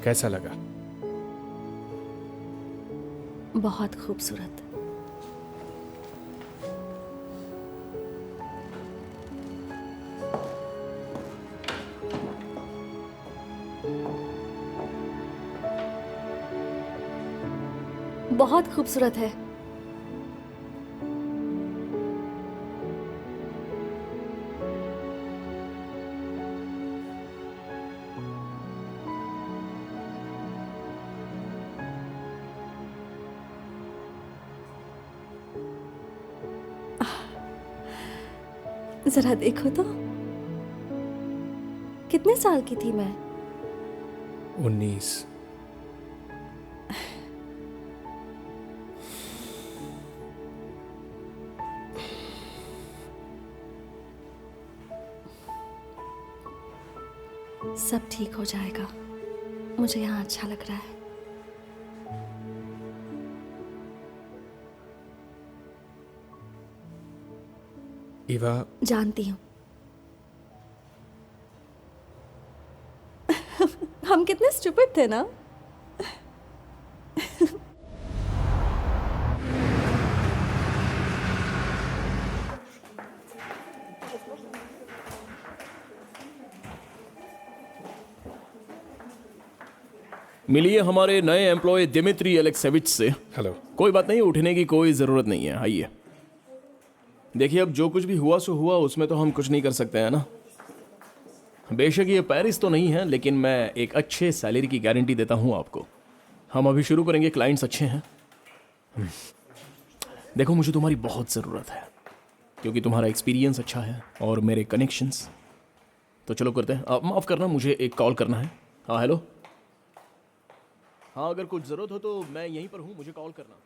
कैसा लगा? बहुत खूबसूरत। बहुत खूबसूरत है। जरा देखो तो, कितने साल की थी मैं? 19। सब ठीक हो जाएगा। मुझे यहाँ अच्छा लग रहा है। ईवा, जानती हूँ। हम कितने स्टूपिड थे ना। मिलिए हमारे नए एम्प्लॉय दिमित्री एलेक्सेविच से। हेलो। कोई बात नहीं, उठने की कोई ज़रूरत नहीं है, आइए। देखिए, अब जो कुछ भी हुआ सो हुआ, उसमें तो हम कुछ नहीं कर सकते हैं ना। बेशक ये पेरिस तो नहीं है, लेकिन मैं एक अच्छे सैलरी की गारंटी देता हूँ आपको। हम अभी शुरू करेंगे, क्लाइंट्स अच्छे हैं। देखो, मुझे तुम्हारी बहुत ज़रूरत है, क्योंकि तुम्हारा एक्सपीरियंस अच्छा है और मेरे कनेक्शंस। तो चलो करते हैं। माफ़ करना, मुझे एक कॉल करना है। हाँ, हेलो। हाँ, अगर कुछ ज़रूरत हो तो मैं यहीं पर हूँ, मुझे कॉल करना।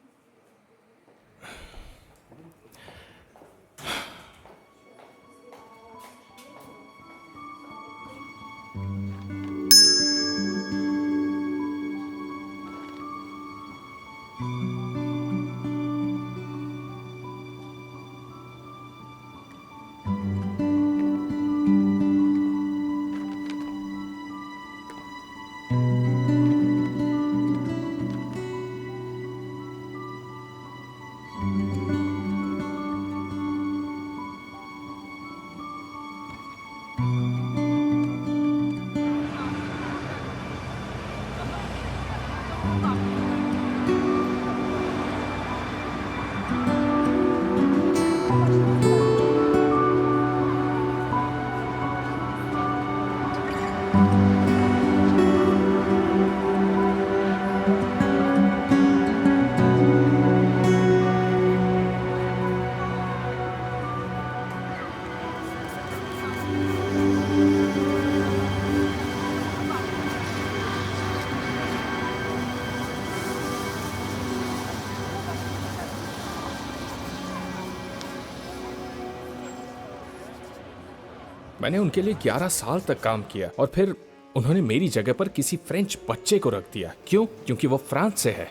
मैंने उनके लिए 11 साल तक काम किया और फिर उन्होंने मेरी जगह पर किसी फ्रेंच बच्चे को रख दिया। क्यों? क्योंकि वो फ्रांस से है।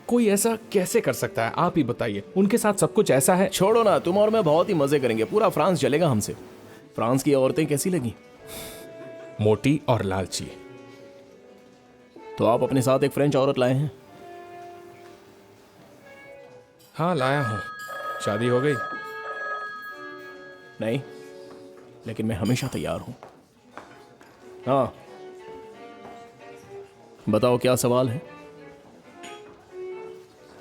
कोई ऐसा कैसे कर सकता है? आप ही बताइए। उनके साथ सब कुछ ऐसा है। छोड़ो ना, तुम और मैं बहुत ही मज़े करेंगे, पूरा फ्रांस चलेगा हमसे। फ्रांस की औरतें कैसी लगी? मोटी और लालची। तो आप अपने साथ एक फ्रेंच औरत लाए हैं? हाँ, लाया हूँ। शादी हो गई? नहीं, लेकिन मैं हमेशा तैयार हूं। हाँ, बताओ क्या सवाल है?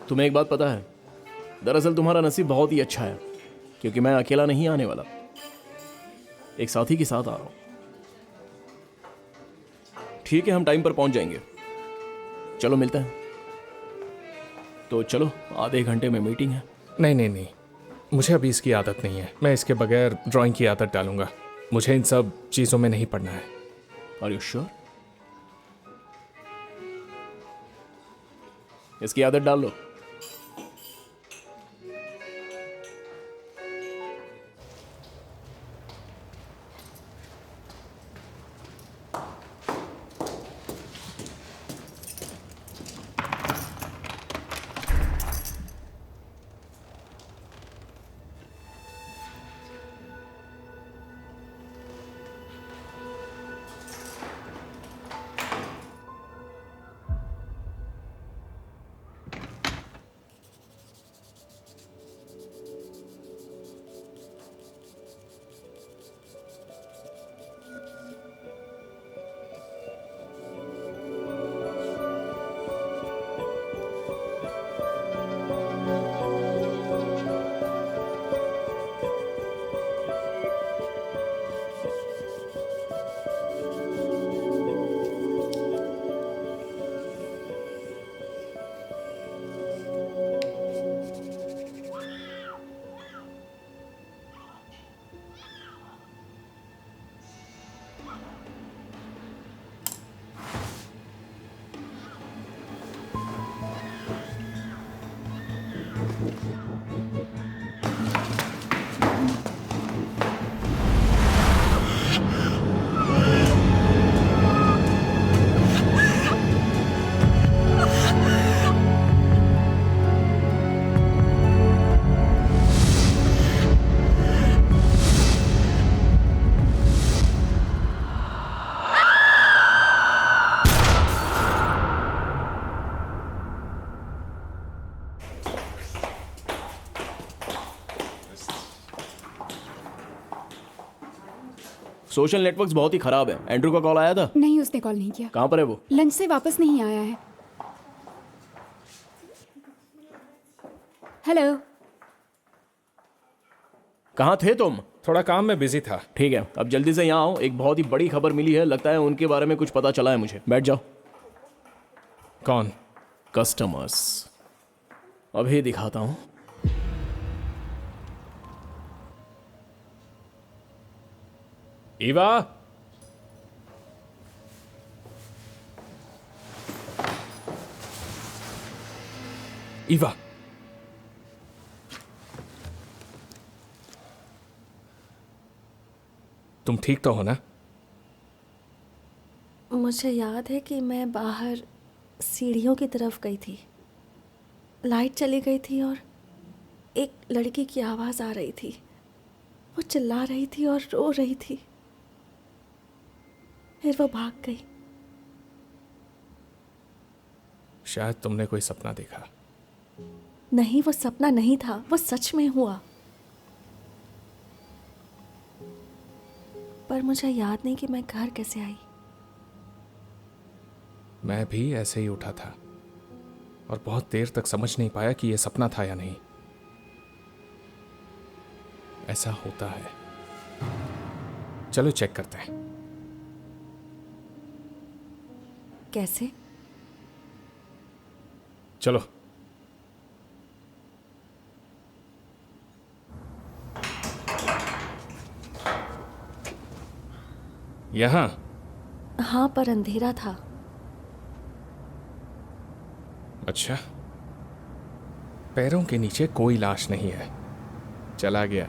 तुम्हें एक बात पता है, दरअसल तुम्हारा नसीब बहुत ही अच्छा है, क्योंकि मैं अकेला नहीं आने वाला, एक साथी के साथ आ रहा हूं। ठीक है, हम टाइम पर पहुंच जाएंगे। चलो मिलते हैं। तो चलो, आधे घंटे में मीटिंग है। नहीं नहीं नहीं, मुझे अभी इसकी आदत नहीं है। मैं इसके बगैर ड्राइंग की आदत डालूंगा। मुझे इन सब चीज़ों में नहीं पढ़ना है। Are you sure? इसकी आदत डाल लो। सोशल नेटवर्क्स बहुत ही खराब है। एंड्रू का कॉल आया था? नहीं, उसने कॉल नहीं किया। कहाँ पर है वो? लंच से वापस नहीं आया है। हेलो, कहाँ थे तुम? थोड़ा काम में बिजी था। ठीक है, अब जल्दी से यहाँ आओ। एक बहुत ही बड़ी खबर मिली है, लगता है उनके बारे में कुछ पता चला है मुझे। बैठ जाओ। कौन? कस्टमर्स, अभी दिखाता हूँ। ईवा, ईवा, तुम ठीक तो हो ना? मुझे याद है कि मैं बाहर सीढ़ियों की तरफ गई थी, लाइट चली गई थी और एक लड़की की आवाज़ आ रही थी। वो चिल्ला रही थी और रो रही थी, फिर वो भाग गई। शायद तुमने कोई सपना देखा। नहीं, वो सपना नहीं था, वो सच में हुआ। पर मुझे याद नहीं कि मैं घर कैसे आई। मैं भी ऐसे ही उठा था और बहुत देर तक समझ नहीं पाया कि यह सपना था या नहीं। ऐसा होता है। चलो चेक करते हैं। कैसे? चलो। यहां? हाँ, पर अंधेरा था। अच्छा, पैरों के नीचे कोई लाश नहीं है। चला गया।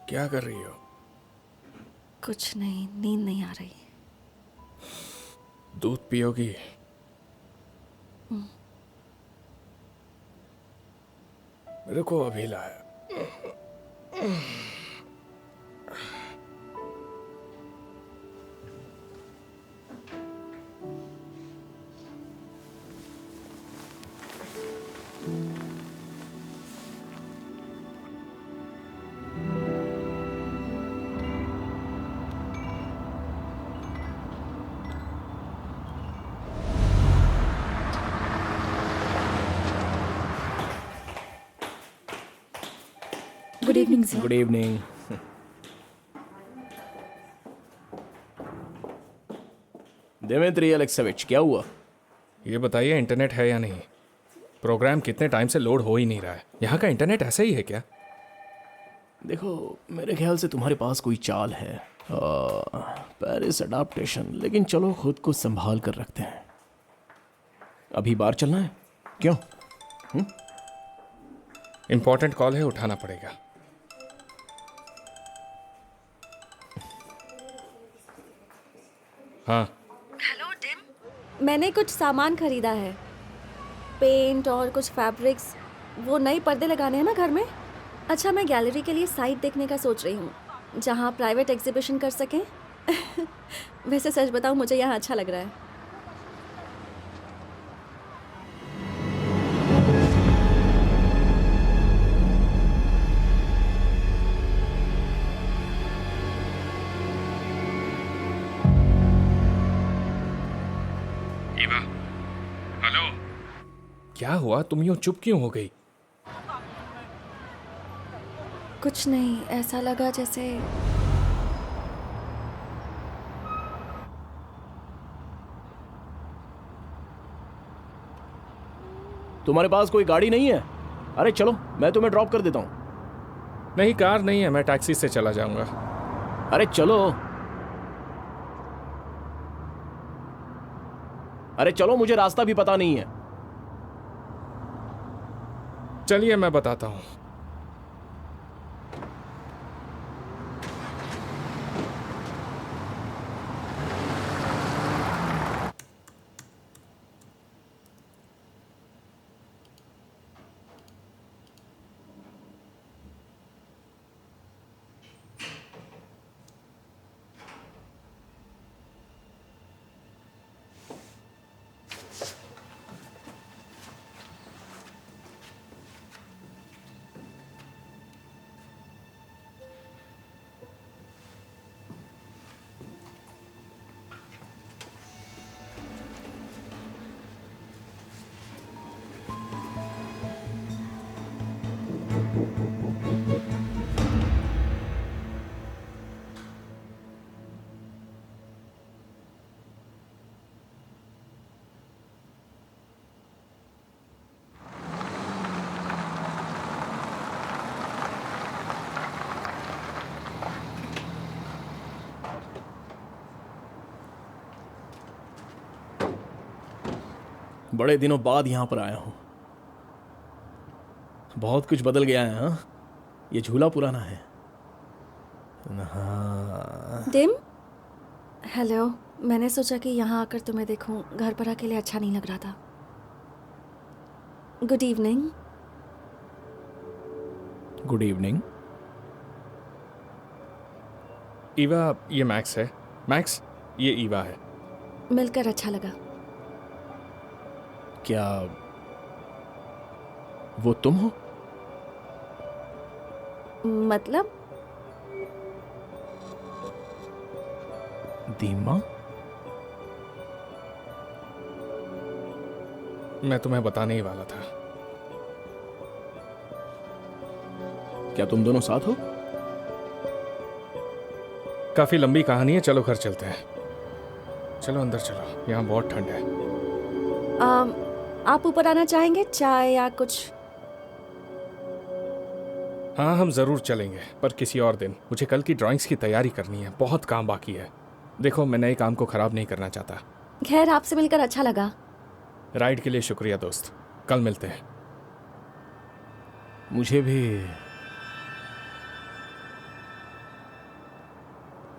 क्या कर रही हो? कुछ नहीं, नींद नहीं आ रही। दूध पियोगी? रुको, अभी लाया। Good evening sir. Good evening. Dmitri Alekseyevich, क्या हुआ? ये बताइए, इंटरनेट है या नहीं? प्रोग्राम कितने टाइम से लोड हो ही नहीं रहा है। यहाँ का इंटरनेट ऐसा ही है क्या? देखो, मेरे ख्याल से तुम्हारे पास कोई चाल है, पेरिस अडाप्टेशन। लेकिन चलो खुद को संभाल कर रखते हैं। अभी बाहर चलना है? क्यों? इंपॉर्टेंट कॉल है, उठाना पड़ेगा। हाँ। हेलो टिम, मैंने कुछ सामान खरीदा है, पेंट और कुछ फैब्रिक्स। वो नए पर्दे लगाने हैं ना घर में। अच्छा, मैं गैलरी के लिए साइट देखने का सोच रही हूँ। जहाँ प्राइवेट एग्जीबिशन कर सकें। वैसे सच बताऊँ, मुझे यहाँ अच्छा लग रहा है। ईवा, हेलो। क्या हुआ? तुम यूं चुप क्यों हो गई? कुछ नहीं, ऐसा लगा जैसे तुम्हारे पास कोई गाड़ी नहीं है? अरे चलो, मैं तुम्हें ड्रॉप कर देता हूँ। नहीं, कार नहीं है, मैं टैक्सी से चला जाऊंगा। अरे चलो, अरे चलो, मुझे रास्ता भी पता नहीं है। चलिए मैं बताता हूँ। बड़े दिनों बाद यहां पर आया हूं। बहुत कुछ बदल गया है। हाँ, ये झूला पुराना है। हाँ। Dim, hello. मैंने सोचा कि यहाँ आकर तुम्हें देखूं। घर पर अकेले अच्छा नहीं लग रहा था। Good evening. Good evening. Eva, ये मैक्स है। मैक्स, ये ईवा है। मिलकर अच्छा लगा। क्या वो तुम हो? मतलब? दीमा? मैं तुम्हें बताने ही वाला था। क्या तुम दोनों साथ हो? काफी लंबी कहानी है, चलो घर चलते हैं। चलो अंदर चलो, यहाँ बहुत ठंड है। आप ऊपर आना चाहेंगे? चाय या कुछ? हाँ, हम जरूर चलेंगे, पर किसी और दिन। मुझे कल की ड्राइंग्स की तैयारी करनी है, बहुत काम बाकी है। देखो, मैं नए काम को खराब नहीं करना चाहता। खैर, आपसे मिलकर अच्छा लगा। राइड के लिए शुक्रिया दोस्त। कल मिलते हैं। मुझे भी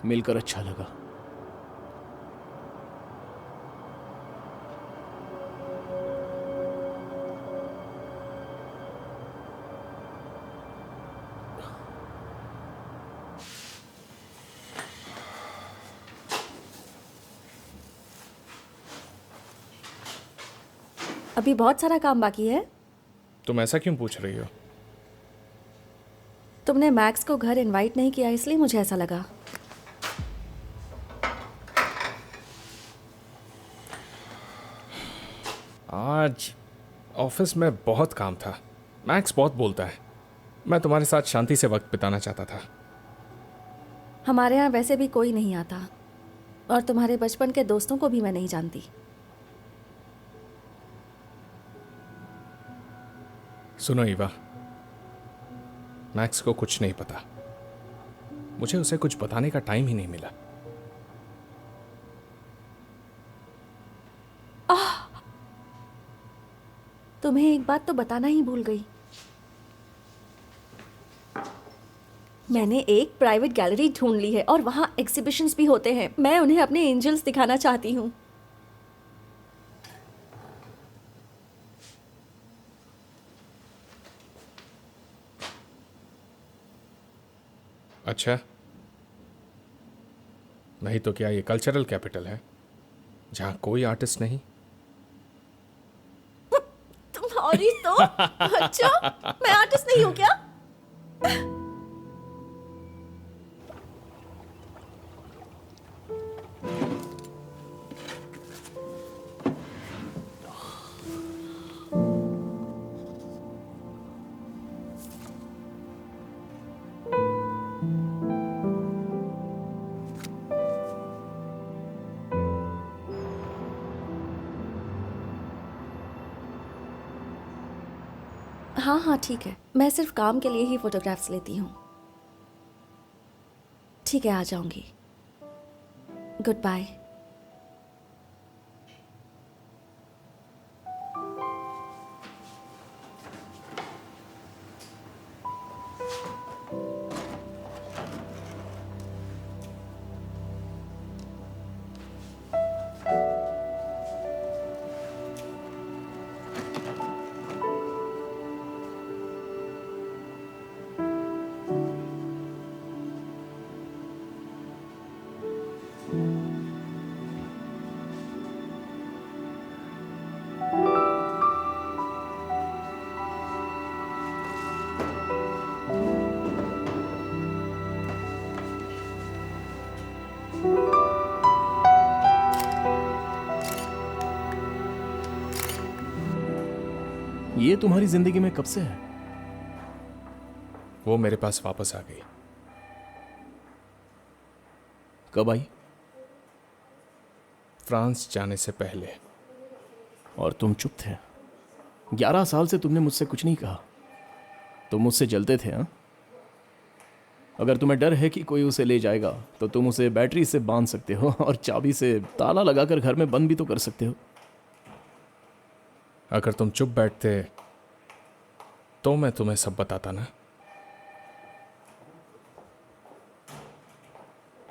मिलकर अच्छा लगा। अभी बहुत सारा काम बाकी है। तुम ऐसा क्यों पूछ रही हो? तुमने मैक्स को घर इनवाइट नहीं किया, इसलिए मुझे ऐसा लगा। आज ऑफिस में बहुत काम था। मैक्स बहुत बोलता है। मैं तुम्हारे साथ शांति से वक्त बिताना चाहता था। हमारे यहाँ वैसे भी कोई नहीं आता, और तुम्हारे बचपन के दोस्तों को भी मैं नहीं जानती। सुनो ईवा, मैक्स को कुछ नहीं पता। मुझे उसे कुछ बताने का टाइम ही नहीं मिला। तुम्हें एक बात तो बताना ही भूल गई। मैंने एक प्राइवेट गैलरी ढूंढ ली है और वहाँ एग्जीबिशंस भी होते हैं। मैं उन्हें अपने एंजल्स दिखाना चाहती हूँ। अच्छा, नहीं तो क्या ये कल्चरल कैपिटल है जहां कोई आर्टिस्ट नहीं? तुम्हारी तो अच्छा, मैं आर्टिस्ट नहीं हूँ क्या? हाँ हाँ ठीक है, मैं सिर्फ काम के लिए ही फोटोग्राफ्स लेती हूँ। ठीक है, आ जाऊंगी। Goodbye. ये तुम्हारी जिंदगी में कब से है? वो मेरे पास वापस आ गई। कब आई? फ्रांस जाने से पहले। और तुम चुप थे? 11 साल से तुमने मुझसे कुछ नहीं कहा। तुम मुझसे जलते थे, हाँ? अगर तुम्हें डर है कि कोई उसे ले जाएगा तो तुम उसे बैटरी से बांध सकते हो और चाबी से ताला लगाकर घर में बंद भी तो कर सकते हो। अगर तुम चुप बैठते तो मैं तुम्हें सब बताता ना।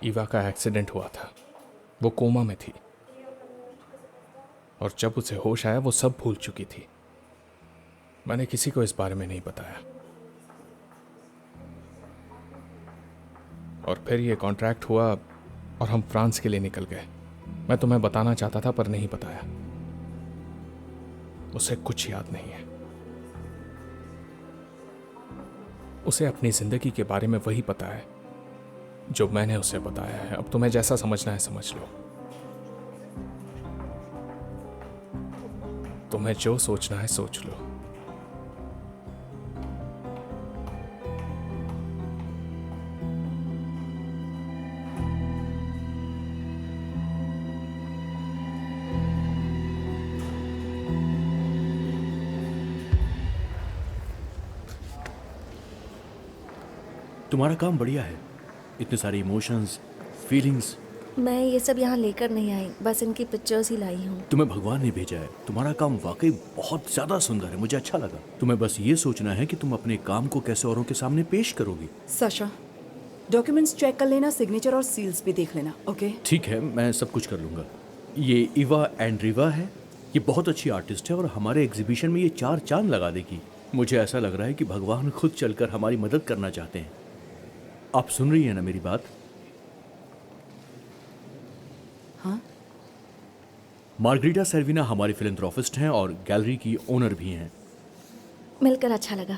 ईवा का एक्सीडेंट हुआ था, वो कोमा में थी और जब उसे होश आया वो सब भूल चुकी थी। मैंने किसी को इस बारे में नहीं बताया। और फिर ये कॉन्ट्रैक्ट हुआ और हम फ्रांस के लिए निकल गए। मैं तुम्हें बताना चाहता था पर नहीं बताया। उसे कुछ याद नहीं है। उसे अपनी जिंदगी के बारे में वही पता है जो मैंने उसे बताया है। अब तुम्हें जैसा समझना है समझ लो। तुम्हें जो सोचना है सोच लो। तुम्हारा काम बढ़िया है, इतने सारे इमोशंस, फीलिंग्स। मैं ये सब यहाँ लेकर नहीं आई, बस इनकी पिक्चर्स ही लाई हूँ। तुम्हें भगवान ने भेजा है। तुम्हारा काम वाकई बहुत ज्यादा सुंदर है, मुझे अच्छा लगा। तुम्हें बस ये सोचना है कि तुम अपने काम को कैसे औरों के सामने पेश करोगी। साशा, डॉक्यूमेंट्स चेक कर लेना, सिग्नेचर और सील्स भी देख लेना, ओके? ठीक है, मैं सब कुछ कर लूंगा। ये इवा एंड्रीवा है, ये बहुत अच्छी आर्टिस्ट है और हमारे एग्जीबिशन में ये 4 चांद लगा देगी। मुझे ऐसा लग रहा है कि भगवान खुद चलकर हमारी मदद करना चाहते हैं। आप सुन रही हैं ना मेरी बात? हाँ। मार्गरीटा सेर्विना हमारी फिलैंथ्रोपिस्ट हैं और गैलरी की ओनर भी हैं। मिलकर अच्छा लगा।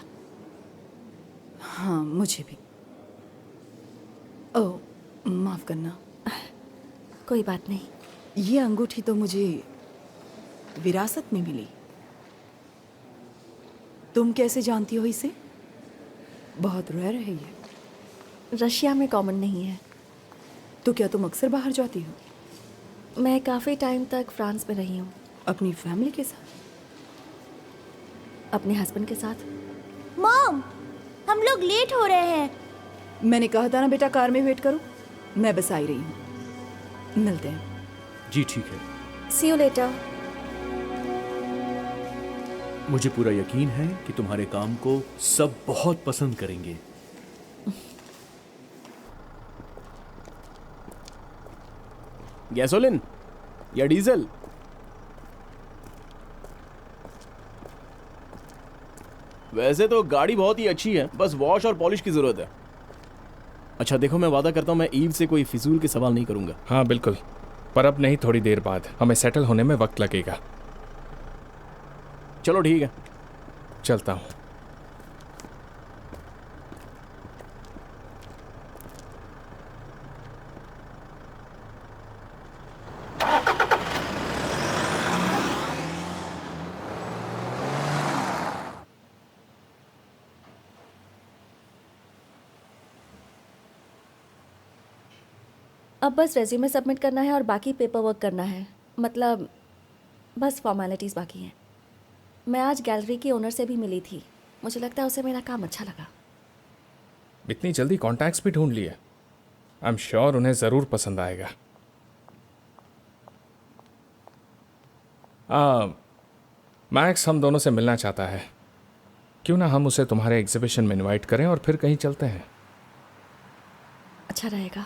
हाँ, मुझे भी। ओह, माफ करना। कोई बात नहीं। ये अंगूठी तो मुझे विरासत में मिली। तुम कैसे जानती हो इसे? बहुत रेयर है ये। रशिया में कॉमन नहीं है। तो क्या तुम अक्सर बाहर जाती हो? मैं काफ़ी टाइम तक फ्रांस में रही हूँ। अपनी फैमिली के साथ? अपने हस्बैंड के साथ। मॉम, हम लोग लेट हो रहे हैं। मैंने कहा था ना बेटा, कार में वेट करो। मैं बस आई रही हूँ। मिलते हैं। जी ठीक है। सी यू लेटर। मुझे पूरा यकीन है कि तुम्हारे काम को सब बहुत पसंद करेंगे। गैसोलिन या डीजल? वैसे तो गाड़ी बहुत ही अच्छी है, बस वॉश और पॉलिश की जरूरत है। अच्छा देखो, मैं वादा करता हूँ मैं ईव से कोई फिजूल के सवाल नहीं करूंगा। हाँ बिल्कुल, पर अब नहीं, थोड़ी देर बाद। हमें सेटल होने में वक्त लगेगा। चलो ठीक है। चलता हूँ। अब बस रेज्यूमे सबमिट करना है और बाकी पेपर वर्क करना है। मतलब बस फॉर्मेलिटीज़ बाकी हैं। मैं आज गैलरी की ओनर से भी मिली थी। मुझे लगता है उसे मेरा काम अच्छा लगा। इतनी जल्दी कॉन्टैक्ट्स भी ढूंढ लिए। आई एम श्योर उन्हें ज़रूर पसंद आएगा। मैक्स हम दोनों से मिलना चाहता है। क्यों ना हम उसे तुम्हारे एग्जीबिशन में इनवाइट करें और फिर कहीं चलते हैं। अच्छा रहेगा।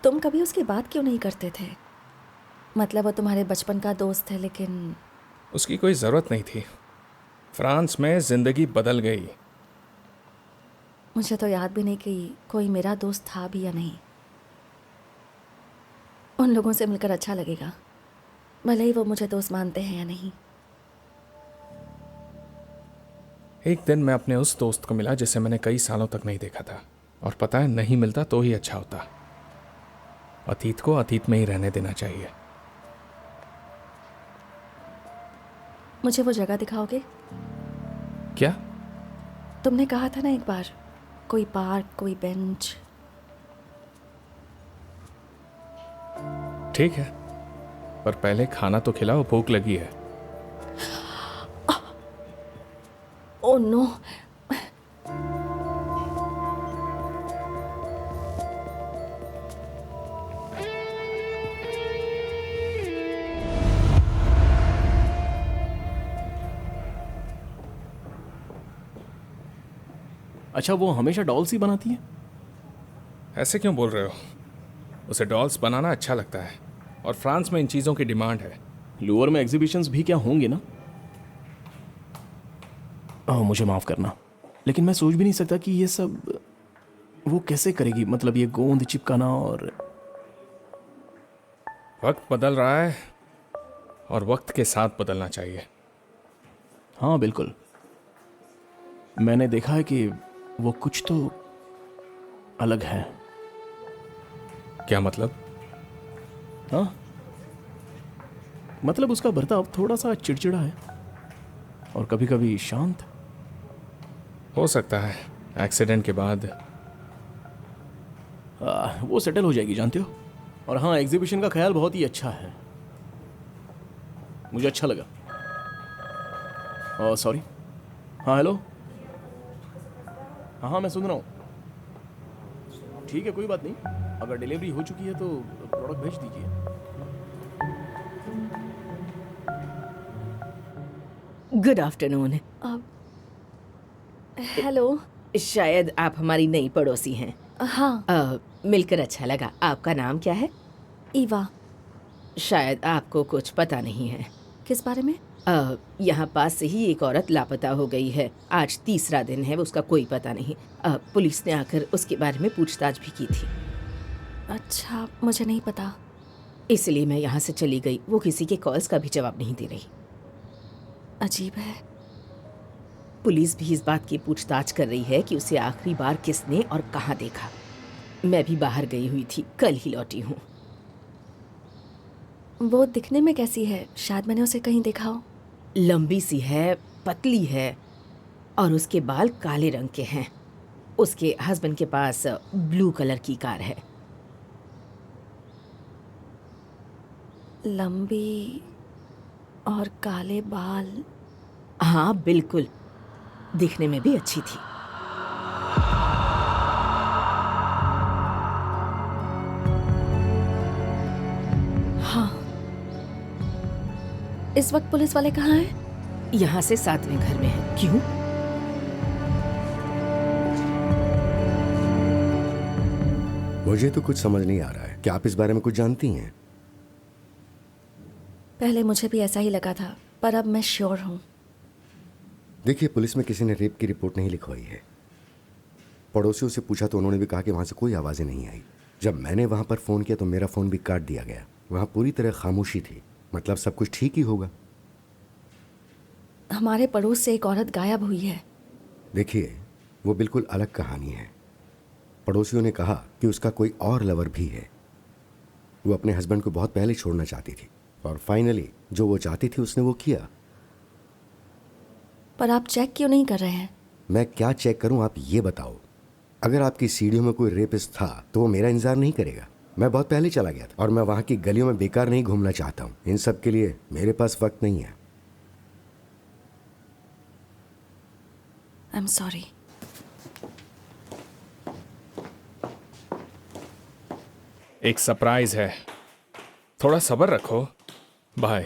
तुम कभी उसकी बात क्यों नहीं करते थे? मतलब वो तुम्हारे बचपन का दोस्त है, लेकिन उसकी कोई ज़रूरत नहीं थी। फ्रांस में ज़िंदगी बदल गई। मुझे तो याद भी नहीं कि कोई मेरा दोस्त था भी या नहीं। उन लोगों से मिलकर अच्छा लगेगा, भले ही वो मुझे दोस्त मानते हैं या नहीं। एक दिन मैं अपने उस दोस्त को मिला जिसे मैंने कई सालों तक नहीं देखा था, और पता है नहीं मिलता तो ही अच्छा होता। अतीत को अतीत में ही रहने देना चाहिए। मुझे वो जगह दिखाओगे? क्या? तुमने कहा था ना एक बार, कोई पार्क, कोई बेंच। ठीक है, पर पहले खाना तो खिलाओ, भूख लगी है। Oh no. अच्छा, वो हमेशा डॉल्स ही बनाती है? ऐसे क्यों बोल रहे हो? उसे डॉल्स बनाना अच्छा लगता है, और फ्रांस में इन चीज़ों की डिमांड है। लूवर में एग्जीबिशंस भी क्या होंगे ना। मुझे माफ़ करना, लेकिन मैं सोच भी नहीं सकता कि ये सब वो कैसे करेगी। मतलब ये गोंद चिपकाना। और वक्त बदल रहा है, और वक्त के साथ बदलना चाहिए। हाँ बिल्कुल, मैंने देखा है कि वो कुछ तो अलग है। क्या मतलब? हाँ, मतलब उसका बर्ताव थोड़ा सा चिड़चिड़ा है और कभी कभी शांत। हो सकता है एक्सीडेंट के बाद। वो सेटल हो जाएगी, जानते हो। और हाँ, एग्जीबिशन का ख्याल बहुत ही अच्छा है, मुझे अच्छा लगा। सॉरी। हाँ हेलो। हाँ मैं सुन रहा हूँ। ठीक है, कोई बात नहीं। अगर डिलीवरी हो चुकी है तो प्रोडक्ट भेज दीजिए। Good afternoon. हेलो। शायद आप हमारी नई पड़ोसी हैं। हाँ। मिलकर अच्छा लगा। आपका नाम क्या है? ईवा। शायद आपको कुछ पता नहीं है। किस बारे में? यहाँ पास से ही एक औरत लापता हो गई है। आज तीसरा दिन है, उसका कोई पता नहीं। पुलिस ने आकर उसके बारे में पूछताछ भी की थी। अच्छा, मुझे नहीं पता। इसलिए मैं यहाँ से चली गई। वो किसी के कॉल्स का भी जवाब नहीं दे रही। अजीब है। पुलिस भी इस बात की पूछताछ कर रही है कि उसे आखिरी बार किसने और कहाँ देखा। मैं भी बाहर गई हुई थी, कल ही लौटी हूँ। वो दिखने में कैसी है? शायद मैंने उसे कहीं देखा हो। लंबी सी है, पतली है, और उसके बाल काले रंग के हैं। उसके हस्बैंड के पास ब्लू कलर की कार है। लंबी और काले बाल। हाँ बिल्कुल, दिखने में भी अच्छी थी। हाँ। इस वक्त पुलिस वाले कहाँ हैं? यहाँ से 7वें घर में है। क्यों? मुझे तो कुछ समझ नहीं आ रहा है। क्या आप इस बारे में कुछ जानती हैं? पहले मुझे भी ऐसा ही लगा था, पर अब मैं श्योर हूँ। देखिए, पुलिस में किसी ने रेप की रिपोर्ट नहीं लिखवाई है। पड़ोसियों से पूछा तो उन्होंने भी कहा कि वहाँ से कोई आवाज़ें नहीं आई। जब मैंने वहाँ पर फ़ोन किया तो मेरा फ़ोन भी काट दिया गया। वहाँ पूरी तरह खामोशी थी, मतलब सब कुछ ठीक ही होगा। हमारे पड़ोस से एक औरत गायब हुई है। देखिए, वो बिल्कुल अलग कहानी है। पड़ोसियों ने कहा कि उसका कोई और लवर भी है। वो अपने हस्बैंड को बहुत पहले छोड़ना चाहती थी और फाइनली जो वो चाहती थी उसने वो किया। पर आप चेक क्यों नहीं कर रहे हैं? मैं क्या चेक करूं, आप ये बताओ। अगर आपकी सीढ़ियों में कोई रेपिस्ट था तो वो मेरा इंतजार नहीं करेगा। मैं बहुत पहले चला गया था और मैं वहाँ की गलियों में बेकार नहीं घूमना चाहता हूँ। इन सब के लिए मेरे पास वक्त नहीं है। I am sorry. एक सरप्राइज है, थोड़ा सब्र रखो भाई।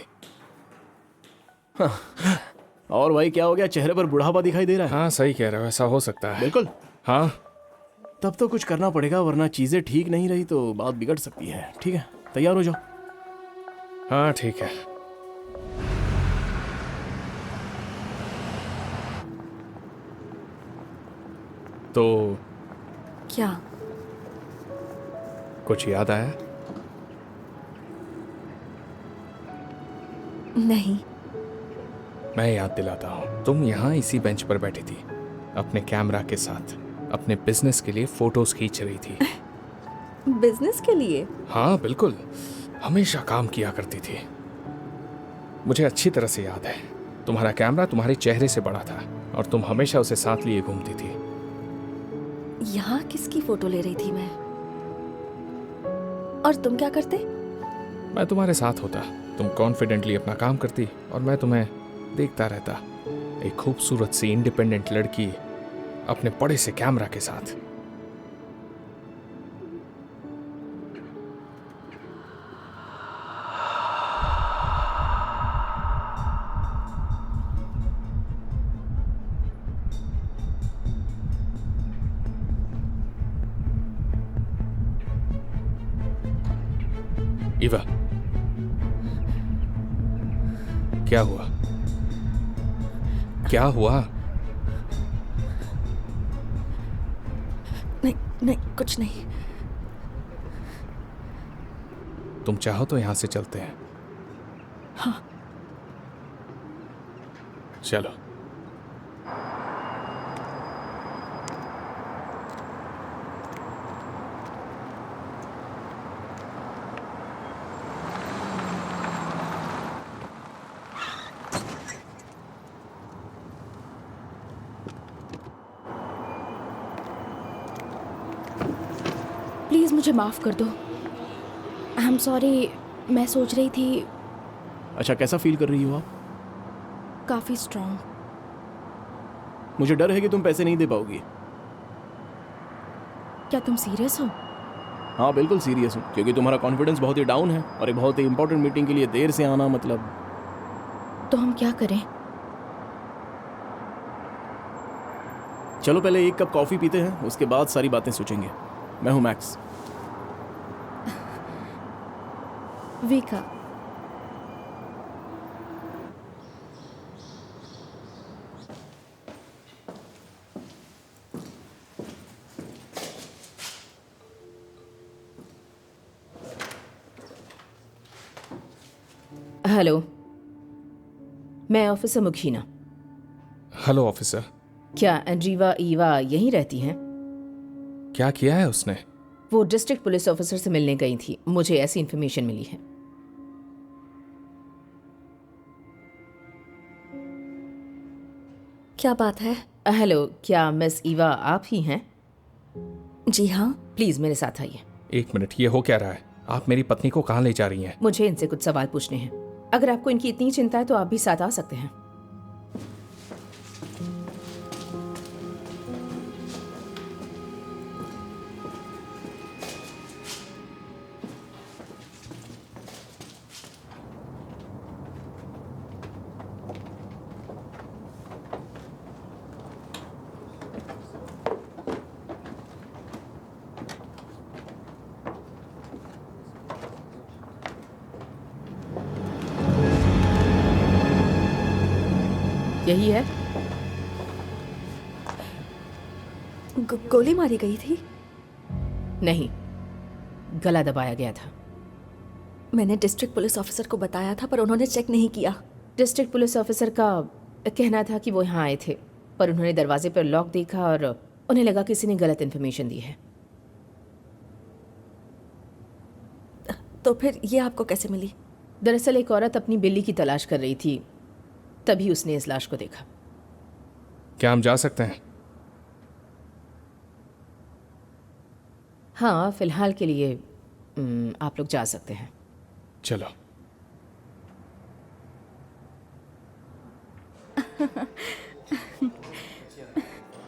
और भाई क्या हो गया, चेहरे पर बुढ़ापा दिखाई दे रहा है? हाँ सही कह रहे हो, ऐसा हो सकता है। बिल्कुल। हाँ तब तो कुछ करना पड़ेगा, वरना चीजें ठीक नहीं रही तो बात बिगड़ सकती है। ठीक है, तैयार हो जाओ। हाँ ठीक है। तो क्या? कुछ याद आया? नहीं। मैं याद दिलाता हूँ। तुम यहाँ इसी बेंच पर बैठी थी अपने कैमरा के साथ, अपने बिजनेस के लिए फोटोज खींच रही थी। बिजनेस के लिए? हाँ बिल्कुल, हमेशा काम किया करती थी। मुझे अच्छी तरह से याद है, तुम्हारा कैमरा तुम्हारे चेहरे से बड़ा था और तुम हमेशा उसे साथ लिए घूमती थी। यहाँ किसकी फोटो ले रही थी मैं? और तुम क्या करते? मैं तुम्हारे साथ होता, तुम कॉन्फिडेंटली अपना काम करती और मैं तुम्हें देखता रहता। एक खूबसूरत सी इंडिपेंडेंट लड़की अपने बड़े से कैमरा के साथ। इवा, क्या हुआ? क्या हुआ? नहीं नहीं, कुछ नहीं। तुम चाहो तो यहां से चलते हैं। हाँ। चलो। प्लीज़ मुझे माफ़ कर दो। I am sorry. मैं सोच रही थी। अच्छा, कैसा फील कर रही हो आप? काफ़ी स्ट्रॉन्ग। मुझे डर है कि तुम पैसे नहीं दे पाओगी। क्या तुम सीरियस हो? हाँ बिल्कुल सीरियस हूँ, क्योंकि तुम्हारा कॉन्फिडेंस बहुत ही डाउन है और एक बहुत ही इंपॉर्टेंट मीटिंग के लिए देर से आना मतलब। तो हम क्या करें? चलो पहले एक कप कॉफी पीते हैं, उसके बाद सारी बातें सोचेंगे। मैं हूं मैक्स। विका। हेलो, मैं ऑफिसर मुखीना। Hello officer. क्या एंड्रीवा ईवा यहीं रहती हैं? क्या किया है उसने? वो डिस्ट्रिक्ट पुलिस ऑफिसर से मिलने गई थी, मुझे ऐसी इन्फॉर्मेशन मिली है। क्या बात है? हेलो, क्या मिस ईवा आप ही हैं? जी हाँ। प्लीज मेरे साथ आइए। एक मिनट, ये हो क्या रहा है? आप मेरी पत्नी को कहाँ ले जा रही हैं? मुझे इनसे कुछ सवाल पूछने हैं। अगर आपको इनकी इतनी चिंता है तो आप भी साथ आ सकते हैं। यही है? गोली मारी गई थी? नहीं, गला दबाया गया था। मैंने डिस्ट्रिक्ट पुलिस ऑफिसर को बताया था पर उन्होंने चेक नहीं किया। डिस्ट्रिक्ट पुलिस ऑफिसर का कहना था कि वो यहाँ आए थे, पर उन्होंने दरवाजे पर लॉक देखा और उन्हें लगा किसी ने गलत इन्फॉर्मेशन दी है। तो फिर ये आपको कैसे मिली? दरअसल एक औरत अपनी बिल्ली की तलाश कर रही थी, तभी उसने इस लाश को देखा। क्या हम जा सकते हैं? हाँ, फिलहाल के लिए आप लोग जा सकते हैं। चलो।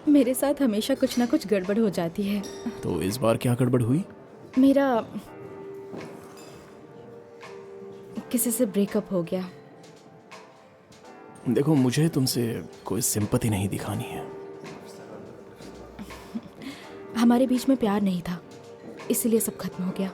मेरे साथ हमेशा कुछ ना कुछ गड़बड़ हो जाती है। तो इस बार क्या गड़बड़ हुई? मेरा किसी से ब्रेकअप हो गया। देखो, मुझे तुमसे कोई सिंपैथी नहीं दिखानी है। हमारे बीच में प्यार नहीं था, इसलिए सब खत्म हो गया।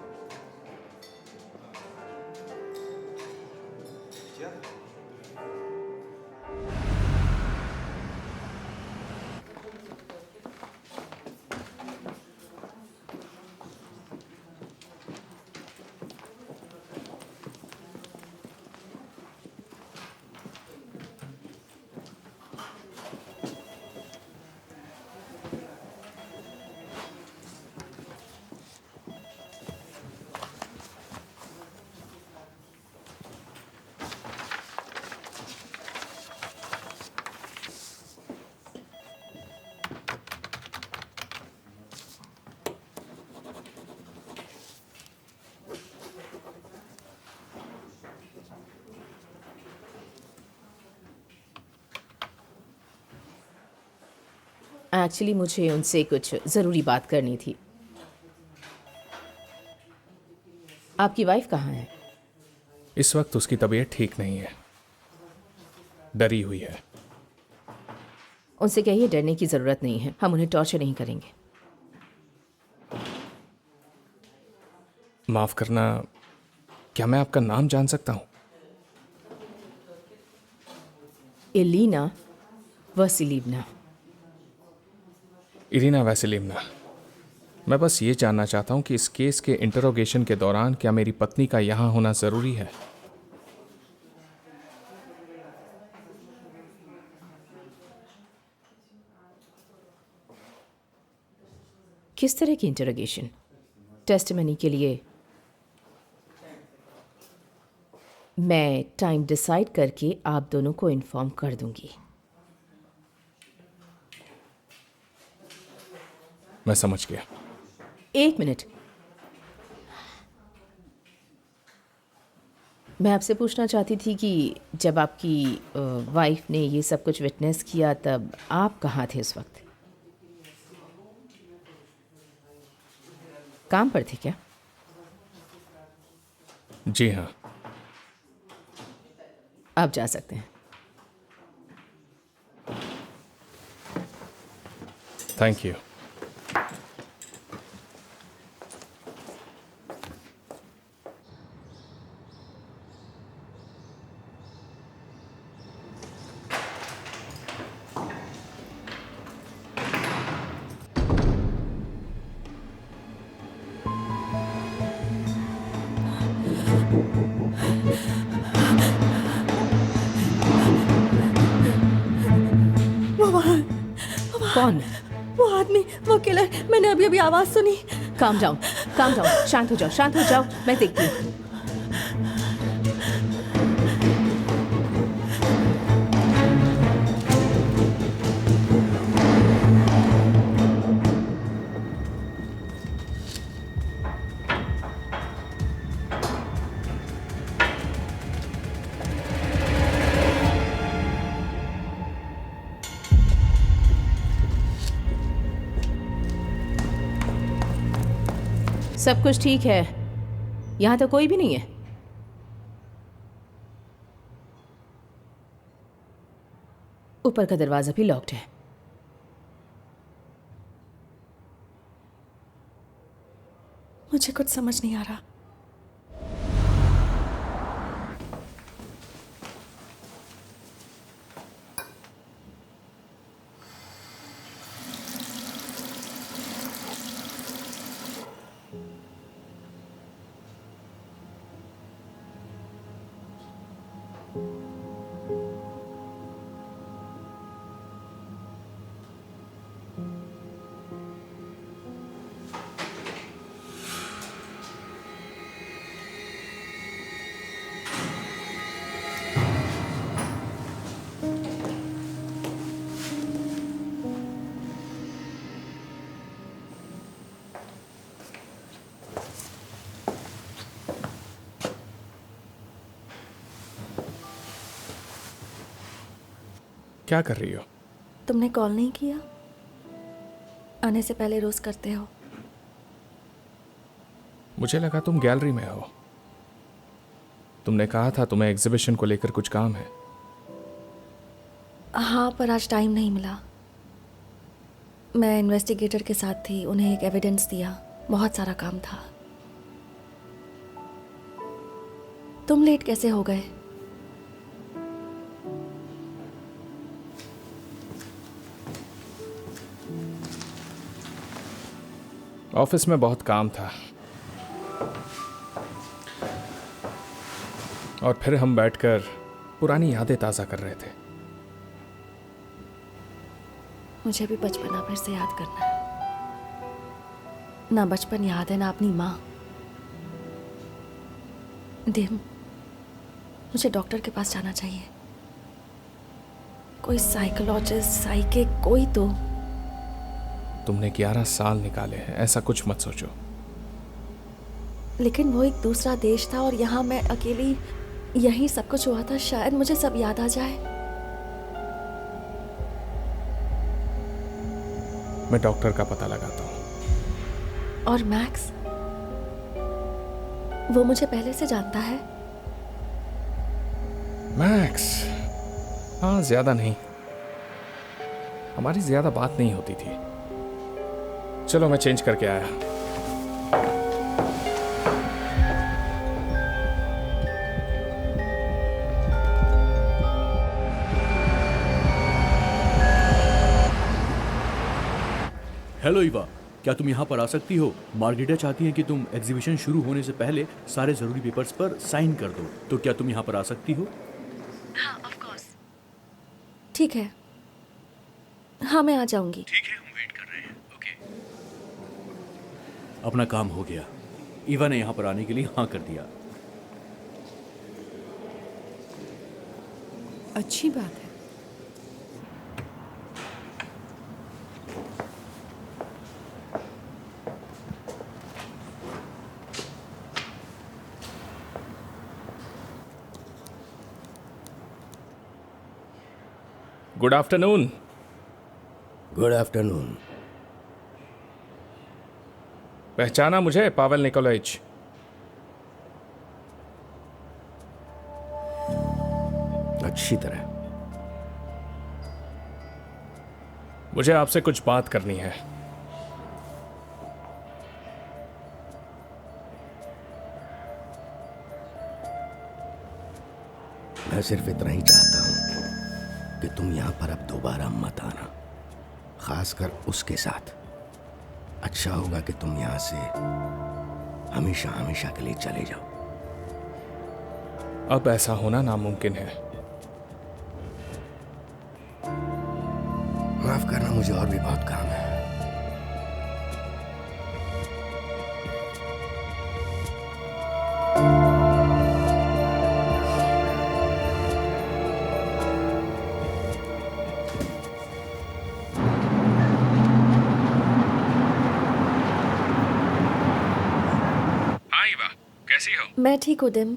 एक्चुअली मुझे उनसे कुछ ज़रूरी बात करनी थी। आपकी वाइफ कहाँ है? इस वक्त उसकी तबीयत ठीक नहीं है, डरी हुई है। उनसे कहिए डरने की ज़रूरत नहीं है, हम उन्हें टॉर्चर नहीं करेंगे। माफ करना, क्या मैं आपका नाम जान सकता हूं? एलिना वसीलिवना। इरिना वैसिलिवना। मैं बस ये जानना चाहता हूं कि इस केस के इंटरोगेशन के दौरान क्या मेरी पत्नी का यहां होना ज़रूरी है? किस तरह की इंटरोगेशन? टेस्टिमनी के लिए मैं टाइम डिसाइड करके आप दोनों को इन्फॉर्म कर दूंगी। मैं समझ गया। 1 मिनट, मैं आपसे पूछना चाहती थी कि जब आपकी वाइफ ने ये सब कुछ विटनेस किया तब आप कहाँ थे उस वक्त? काम पर थे क्या? जी हाँ। आप जा सकते हैं। Thank you. कौन? वो आदमी, वो किलर, मैंने अभी अभी आवाज सुनी। काम डाउन, शांत हो जाओ, शांत हो जाओ, मैं देखती हूँ। सब कुछ ठीक है, यहां तो कोई भी नहीं है। ऊपर का दरवाजा भी लॉक्ड है। मुझे कुछ समझ नहीं आ रहा। क्या कर रही हो? तुमने कॉल नहीं किया? आने से पहले रोज करते हो। मुझे लगा तुम गैलरी में हो। तुमने कहा था तुम्हें एग्जीबिशन को लेकर कुछ काम है। हाँ, पर आज टाइम नहीं मिला। मैं इन्वेस्टिगेटर के साथ थी, उन्हें एक एविडेंस दिया, बहुत सारा काम था। तुम लेट कैसे हो गए? ऑफिस में बहुत काम था और फिर हम बैठकर पुरानी यादें ताज़ा कर रहे थे। मुझे भी बचपना फिर से याद करना है। ना बचपन याद है, ना अपनी माँ। दिम, मुझे डॉक्टर के पास जाना चाहिए। कोई साइकोलॉजिस्ट, साइकिक, कोई तो। तुमने 11 साल निकाले हैं, ऐसा कुछ मत सोचो। लेकिन वो एक दूसरा देश था और यहाँ मैं अकेली, यही सब कुछ हुआ था। शायद मुझे सब याद आ जाए। मैं डॉक्टर का पता लगाता हूँ। और मैक्स, वो मुझे पहले से जानता है। मैक्स? हाँ, ज्यादा नहीं। हमारी ज्यादा बात नहीं होती थी। चलो मैं चेंज करके आया। हेलो ईवा, क्या तुम यहाँ पर आ सकती हो? मार्गरेटा चाहती हैं कि तुम एग्जीबिशन शुरू होने से पहले सारे ज़रूरी पेपर्स पर साइन कर दो। तो क्या तुम यहाँ पर आ सकती हो? हाँ, ऑफ कोर्स। ठीक है, हाँ मैं आ जाऊंगी। ठीक है, हम वेट कर रहे हैं। ओके। अपना काम हो गया। ईवा ने यहाँ पर आने के लिए हाँ कर दिया। अच्छी बात है। Good afternoon. Good afternoon. पहचाना मुझे? Pavel Nikolaich. अच्छी तरह। मुझे आपसे कुछ बात करनी है। मैं सिर्फ इतना ही चाहता हूं कि तुम यहां पर अब दोबारा मत आना, खासकर उसके साथ। अच्छा होगा कि तुम यहां से हमेशा हमेशा के लिए चले जाओ। अब ऐसा होना नामुमकिन है। माफ करना, मुझे और भी बहुत काम है। मैं ठीक हूँ दिम।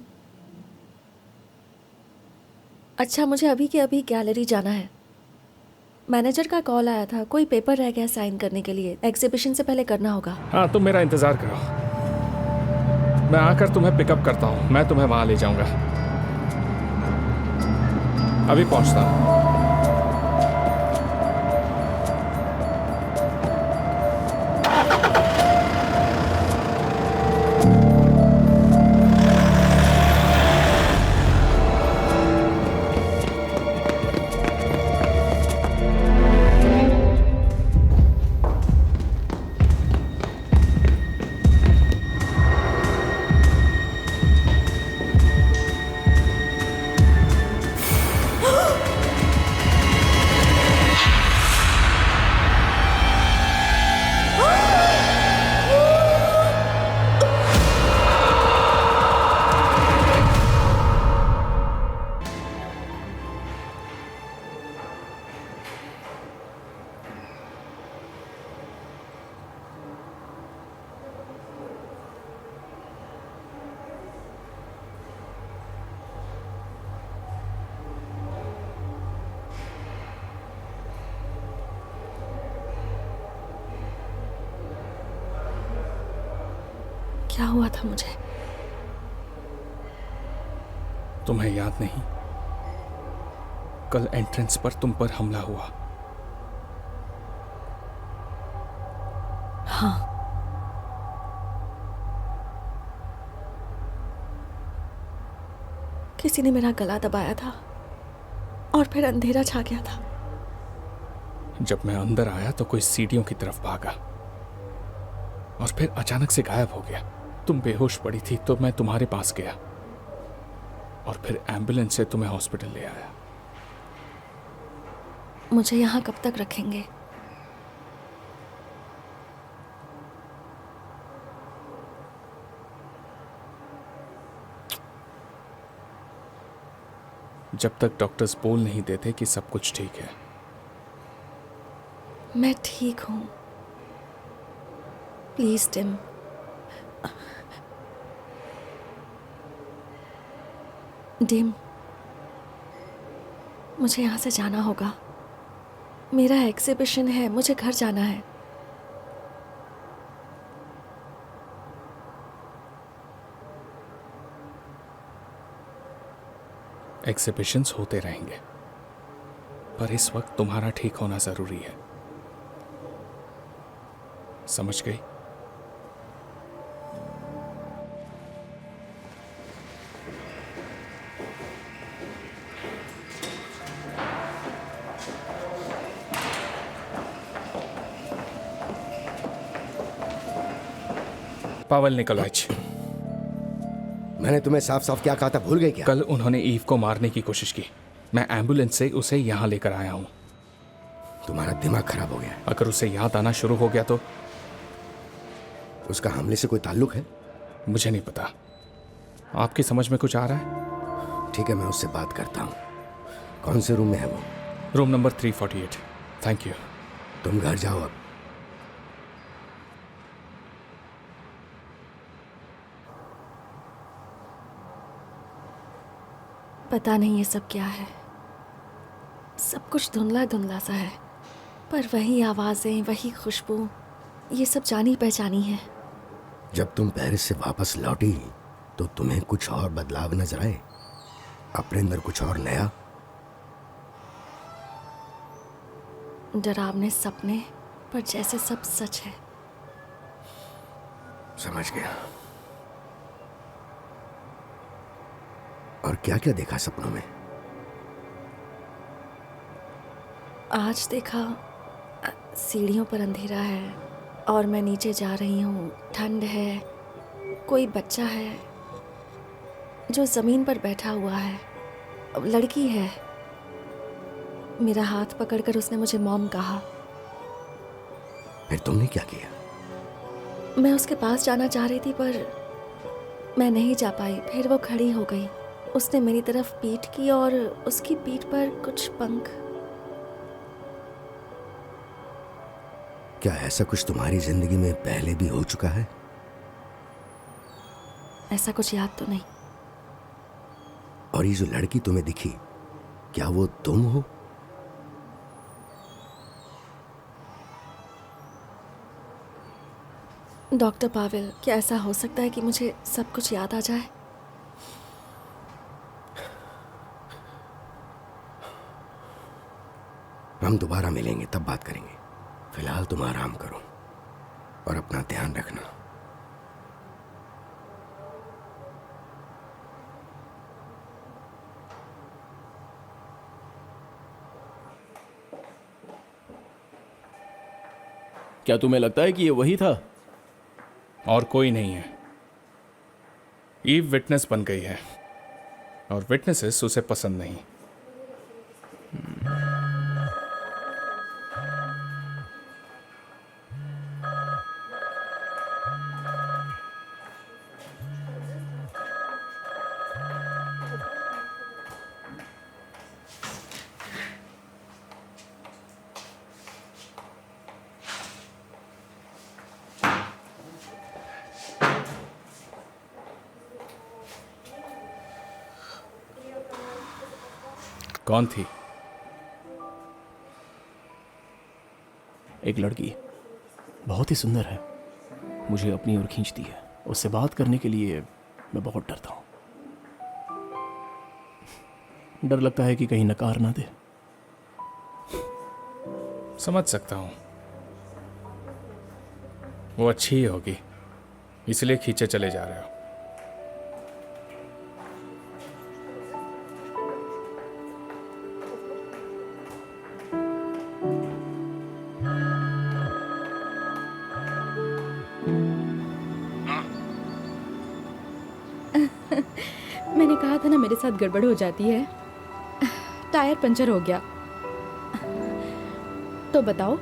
अच्छा, मुझे अभी के अभी गैलरी जाना है। मैनेजर का कॉल आया था, कोई पेपर रह गया साइन करने के लिए, एग्जीबिशन से पहले करना होगा। हाँ, तुम मेरा इंतजार करो, मैं आकर तुम्हें पिकअप करता हूँ। मैं तुम्हें वहां ले जाऊंगा। अभी पहुंचता हूँ। क्या हुआ था मुझे? तुम्हें याद नहीं? कल एंट्रेंस पर तुम पर हमला हुआ। हाँ, किसी ने मेरा गला दबाया था और फिर अंधेरा छा गया था। जब मैं अंदर आया तो कोई सीढ़ियों की तरफ भागा और फिर अचानक से गायब हो गया। तुम बेहोश पड़ी थी तो मैं तुम्हारे पास गया और फिर एम्बुलेंस से तुम्हें हॉस्पिटल ले आया। मुझे यहाँ कब तक रखेंगे? जब तक डॉक्टर्स बोल नहीं देते कि सब कुछ ठीक है। मैं ठीक हूँ। प्लीज टिम, डिम, मुझे यहाँ से जाना होगा। मेरा एग्जीबिशन है, मुझे घर जाना है। एग्जीबिशंस होते रहेंगे, पर इस वक्त तुम्हारा ठीक होना जरूरी है। समझ गई? पावल निकोलाइच, मैंने तुम्हें साफ साफ क्या कहा था, भूल गए क्या? कल उन्होंने ईव को मारने की कोशिश की। मैं एम्बुलेंस से उसे यहां लेकर आया हूं। तुम्हारा दिमाग खराब हो गया है। अगर उसे याद आना शुरू हो गया तो? उसका हमले से कोई ताल्लुक है? मुझे नहीं पता। आपकी समझ में कुछ आ रहा है? ठीक है, मैं उससे बात करता हूँ। कौन से रूम में है वो? Room number 348। Thank you. तुम घर जाओ अब। पता नहीं ये सब क्या है। सब कुछ धुंधला धुंधला सा है, पर वही आवाजें, वही खुशबू, ये सब जानी पहचानी है। जब तुम पेरिस से वापस लौटी तो तुम्हें कुछ और बदलाव नजर आए? अपने अंदर कुछ और नया? डरावने सपने, पर जैसे सब सच है। समझ गया। और क्या क्या देखा सपनों में? आज देखा सीढ़ियों पर अंधेरा है और मैं नीचे जा रही हूँ। ठंड है, कोई बच्चा है जो ज़मीन पर बैठा हुआ है। लड़की है। मेरा हाथ पकड़कर उसने मुझे मॉम कहा। फिर तुमने क्या किया? मैं उसके पास जाना चाह रही थी पर मैं नहीं जा पाई। फिर वो खड़ी हो गई। उसने मेरी तरफ पीठ की और उसकी पीठ पर कुछ पंख। क्या ऐसा कुछ तुम्हारी जिंदगी में पहले भी हो चुका है? ऐसा कुछ याद तो नहीं। और ये जो लड़की तुम्हें दिखी, क्या वो तुम हो? डॉक्टर पावेल, क्या ऐसा हो सकता है कि मुझे सब कुछ याद आ जाए? हम दोबारा मिलेंगे, तब बात करेंगे। फिलहाल तुम आराम करो और अपना ध्यान रखना। क्या तुम्हें लगता है कि ये वही था? और कोई नहीं है। ईव विटनेस बन गई है और विटनेसेस उसे पसंद नहीं। कौन थी? एक लड़की, बहुत ही सुंदर है, मुझे अपनी ओर खींचती है। उससे बात करने के लिए मैं बहुत डरता हूँ। डर लगता है कि कहीं नकार ना दे। समझ सकता हूं, वो अच्छी ही होगी, इसलिए खींचे चले जा रहे हो। मैंने कहा था ना मेरे साथ गड़बड़ हो जाती है। टायर पंचर हो गया। तो बताओ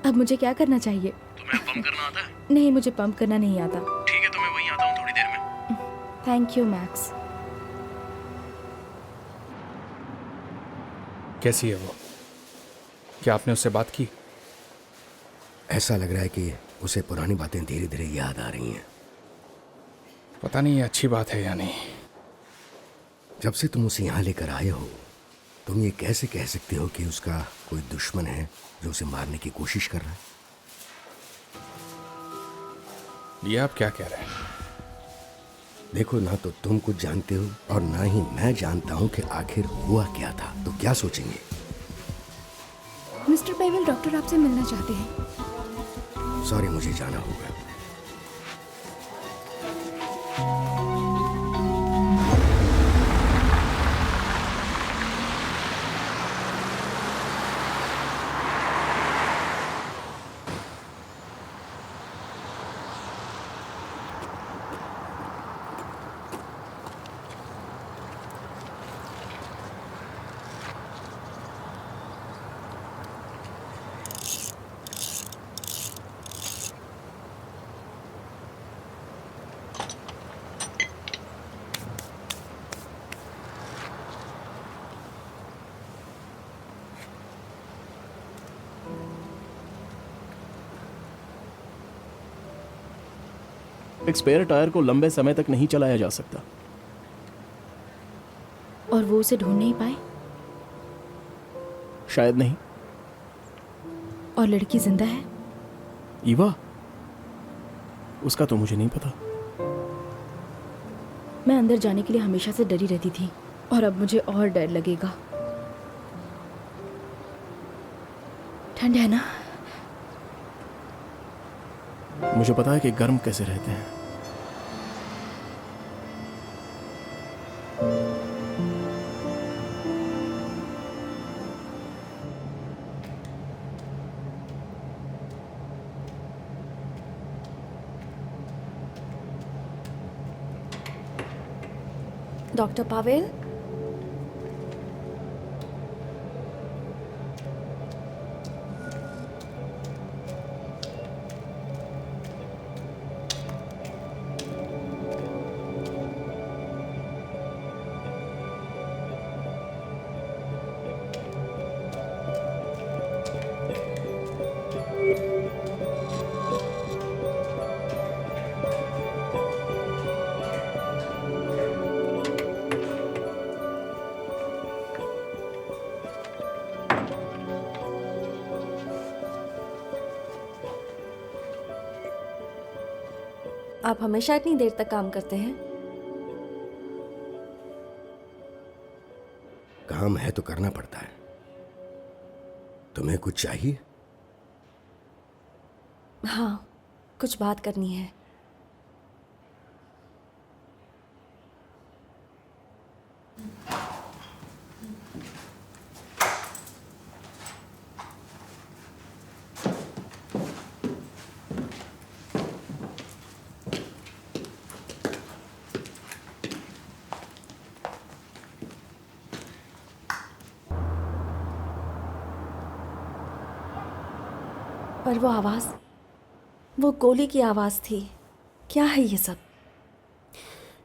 अब मुझे क्या करना चाहिए? तुम्हें पंप करना आता है? नहीं, मुझे पंप करना नहीं आता। ठीक है, तो मैं वहीं आता हूँ थोड़ी देर में। Thank you max. कैसी है वो? क्या आपने उससे बात की? ऐसा लग रहा है कि उसे पुरानी बातें धीरे धीरे याद आ रही हैं। पता नहीं ये अच्छी बात है या नहीं। जब से तुम उसे यहाँ लेकर आए हो, तुम ये कैसे कह सकते हो कि उसका कोई दुश्मन है जो उसे मारने की कोशिश कर रहा है? ये आप क्या कह रहे हैं? देखो, ना तो तुम कुछ जानते हो और ना ही मैं जानता हूँ कि आखिर हुआ क्या था। तो क्या सोचेंगे? मिस्टर पेवेल, डॉक्टर आपसे मिलना चाहते हैं। सॉरी, मुझे जाना होगा। एक स्पेयर टायर को लंबे समय तक नहीं चलाया जा सकता। और वो उसे ढूंढ नहीं पाए? शायद नहीं। और लड़की जिंदा है? ईवा? उसका तो मुझे नहीं पता। मैं अंदर जाने के लिए हमेशा से डरी रहती थी और अब मुझे और डर लगेगा। ठंड है ना? मुझे पता है कि गर्म कैसे रहते हैं। डॉक्टर पावेल, आप हमेशा इतनी देर तक काम करते हैं? काम है तो करना पड़ता है। तुम्हें कुछ चाहिए? हाँ, कुछ बात करनी है। पर वो आवाज़, वो गोली की आवाज़ थी। क्या है ये सब?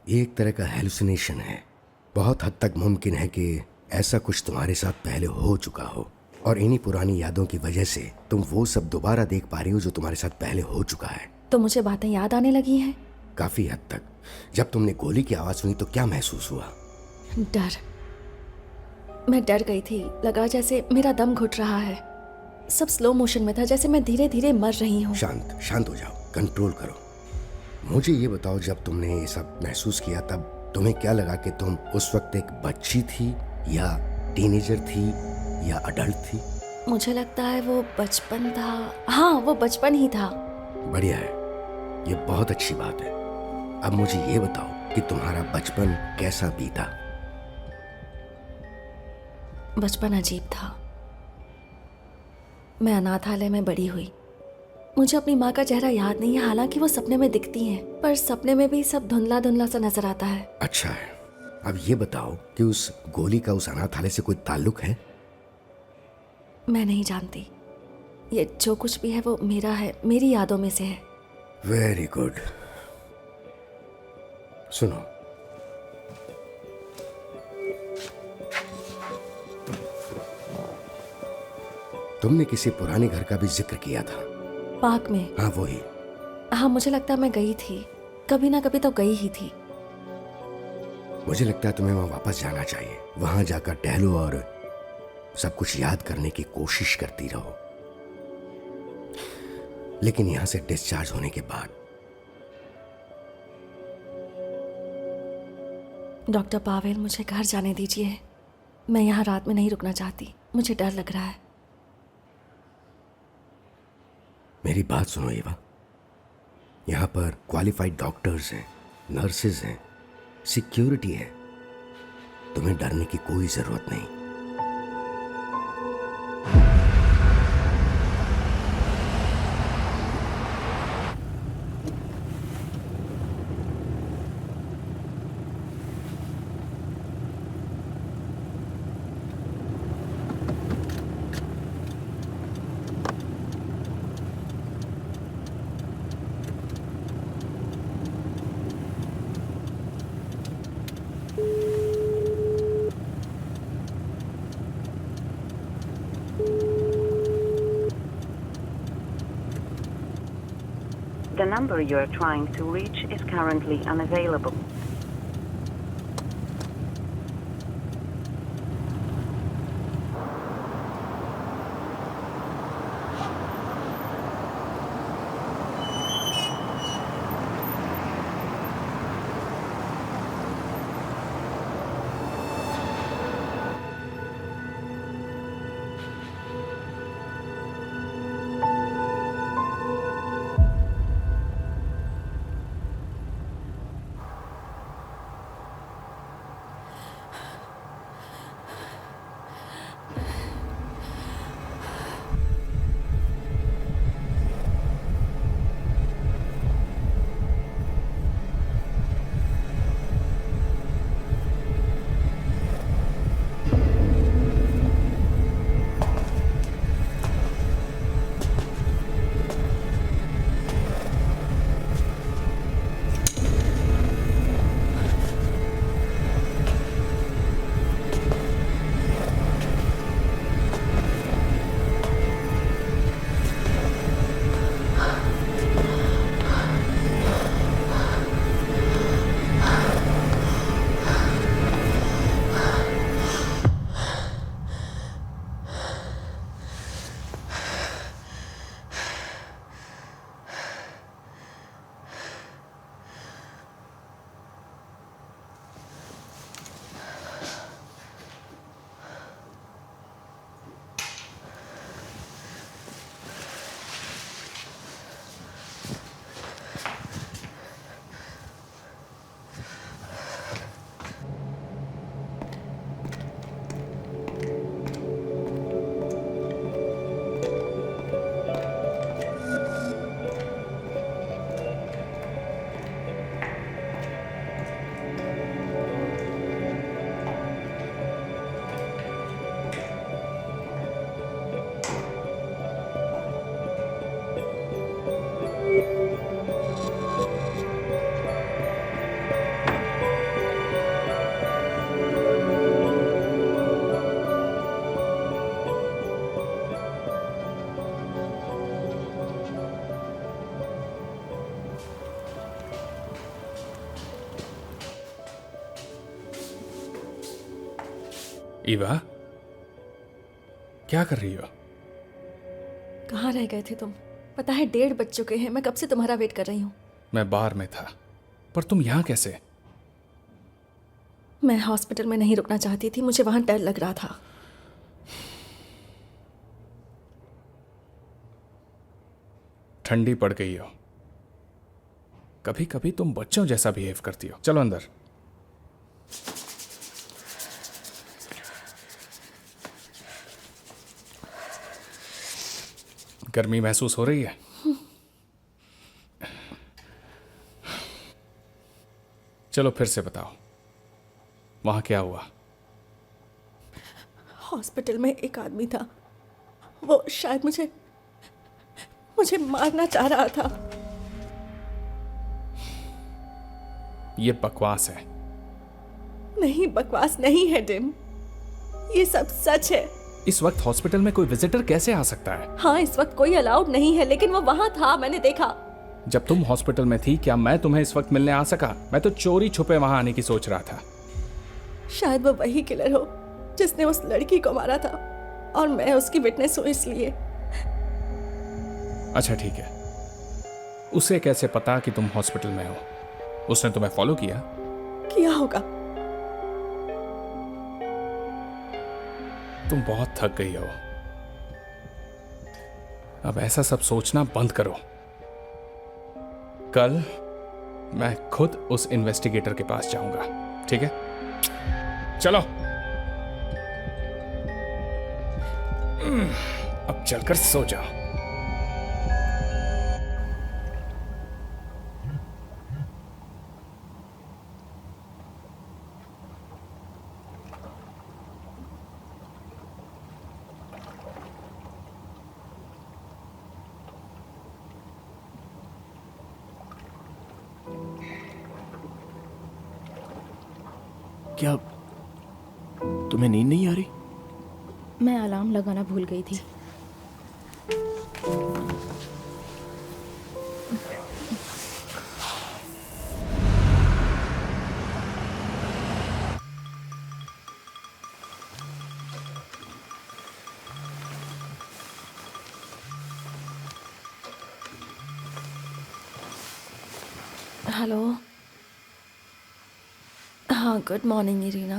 ये एक तरह का हेलुसिनेशन है। बहुत हद तक मुमकिन है कि ऐसा कुछ तुम्हारे साथ पहले हो चुका हो और इन्हीं पुरानी यादों की वजह से तुम वो सब दोबारा देख पा रही हो जो तुम्हारे साथ पहले हो चुका है। तो मुझे बातें याद आने लगी हैं? काफी हद तक। जब तुमने गोली की आवाज़ सुनी तो क्या महसूस हुआ? डर। मैं डर गई थी। लगा जैसे मेरा दम घुट रहा है। सब स्लो मोशन में था, जैसे मैं धीरे धीरे मर रही हूँ। शांत शांत हो जाओ, कंट्रोल करो। मुझे ये बताओ, जब तुमने ये सब महसूस किया तब तुम्हें क्या लगा कि तुम उस वक्त एक बच्ची थी या टीनेजर थी या अडल्ट थी? मुझे लगता है वो बचपन था। हाँ, वो बचपन ही था। बढ़िया है, ये बहुत अच्छी बात है। अब मुझे ये बताओ कि तुम्हारा बचपन कैसा बीता? बचपन अजीब था। मैं अनाथालय में बड़ी हुई। मुझे अपनी माँ का चेहरा याद नहीं है, हालांकि वो सपने में दिखती हैं, पर सपने में भी सब धुंधला धुंधला सा नजर आता है। अच्छा है। अब ये बताओ कि उस गोली का उस अनाथालय से कोई ताल्लुक है? मैं नहीं जानती। ये जो कुछ भी है वो मेरा है, मेरी यादों में से है। Very good. सुनो, तुमने किसी पुराने घर का भी जिक्र किया था। पार्क में? हाँ, वही। हाँ, मुझे लगता है मैं गई थी, कभी ना कभी तो गई ही थी। मुझे लगता है तुम्हें वहां वापस जाना चाहिए। वहां जाकर टहलो और सब कुछ याद करने की कोशिश करती रहो। लेकिन यहां से डिस्चार्ज होने के बाद डॉक्टर पावेल, मुझे घर जाने दीजिए। मैं यहाँ रात में नहीं रुकना चाहती, मुझे डर लग रहा है। मेरी बात सुनो एवा, यहां पर क्वालिफाइड डॉक्टर्स हैं, नर्सेज हैं, सिक्योरिटी है। तुम्हें डरने की कोई जरूरत नहीं। The number you are trying to reach is currently unavailable. Eva, क्या कर रही हो? कहाँ रह गए थे तुम? पता है 1:30 बज चुके हैं, मैं कब से तुम्हारा वेट कर रही हूँ। मैं बार में था, पर तुम यहां कैसे? मैं हॉस्पिटल में नहीं रुकना चाहती थी, मुझे वहां डर लग रहा था। ठंडी पड़ गई हो। कभी कभी तुम बच्चों जैसा बिहेव करती हो। चलो अंदर। गर्मी महसूस हो रही है? चलो फिर से बताओ, वहां क्या हुआ? हॉस्पिटल में एक आदमी था, वो शायद मुझे मारना चाह रहा था। ये बकवास है। नहीं, बकवास नहीं है टिम, ये सब सच है। इस वक्त हॉस्पिटल में कोई विजिटर कैसे आ सकता है? हाँ, इस वक्त कोई अलाउड नहीं है, लेकिन वो वहां था, मैंने देखा। जब तुम हॉस्पिटल में थी, क्या मैं तुम्हें इस वक्त मिलने आ सका? मैं तो चोरी छुपे वहां आने की सोच रहा था। शायद वो वही किलर हो जिसने उस लड़की को मारा था, और मैं उसकी विटनेस हूं इसलिए। अच्छा ठीक है, उसे कैसे पता कि तुम हॉस्पिटल में हो? उसने तुम्हें फॉलो किया? किया होगा। तुम बहुत थक गई हो, अब ऐसा सब सोचना बंद करो। कल मैं खुद उस इन्वेस्टिगेटर के पास जाऊंगा, ठीक है? चलो अब चलकर सो जाओ। क्या तुम्हें नींद नहीं आ रही? मैं अलार्म लगाना भूल गई थी। हेलो। हाँ, good morning Irina.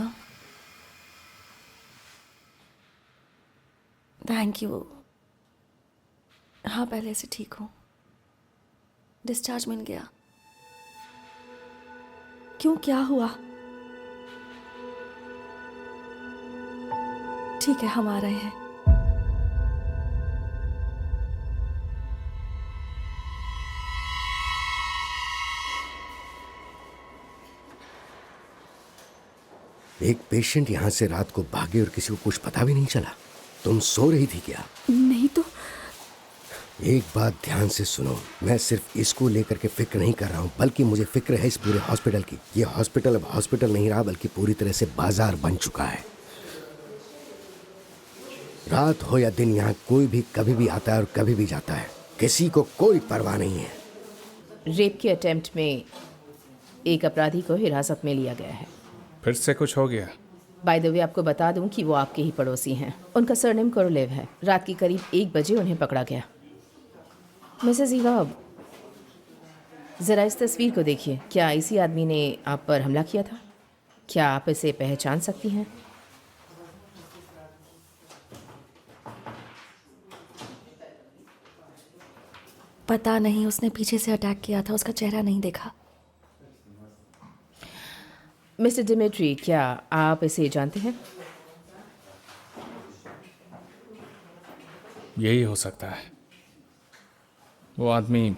Thank you. हाँ, पहले से ठीक हूँ, डिस्चार्ज मिल गया। क्यों, क्या हुआ? ठीक है, हम आ रहे हैं। एक पेशेंट यहाँ से रात को भागे और किसी को कुछ पता भी नहीं चला। तुम सो रही थी क्या? नहीं तो। एक बात ध्यान से सुनो, मैं सिर्फ इसको लेकर के फिक्र नहीं कर रहा हूँ, बल्कि मुझे फिक्र है इस पूरे हॉस्पिटल की। ये हॉस्पिटल अब हॉस्पिटल नहीं रहा, बल्कि पूरी तरह से बाजार बन चुका है। रात हो या दिन, यहाँ कोई भी कभी भी आता है और कभी भी जाता है, किसी को कोई परवाह नहीं है। रेप के अटेम्प्ट में एक अपराधी को हिरासत में लिया गया है। फिर से कुछ हो गया? बाय द वे, आपको बता दूं कि वो आपके ही पड़ोसी हैं। उनका सरनेम कोरोलेव है। रात के करीब 1 बजे उन्हें पकड़ा गया। मिसेस ईवा, ज़रा इस तस्वीर को देखिए। क्या इसी आदमी ने आप पर हमला किया था? क्या आप इसे पहचान सकती हैं? पता नहीं, उसने पीछे से अटैक किया था, उसका चेहरा नहीं देखा। मिस्टर डिमिट्री, क्या आप इसे जानते हैं? यही हो सकता है, वो आदमी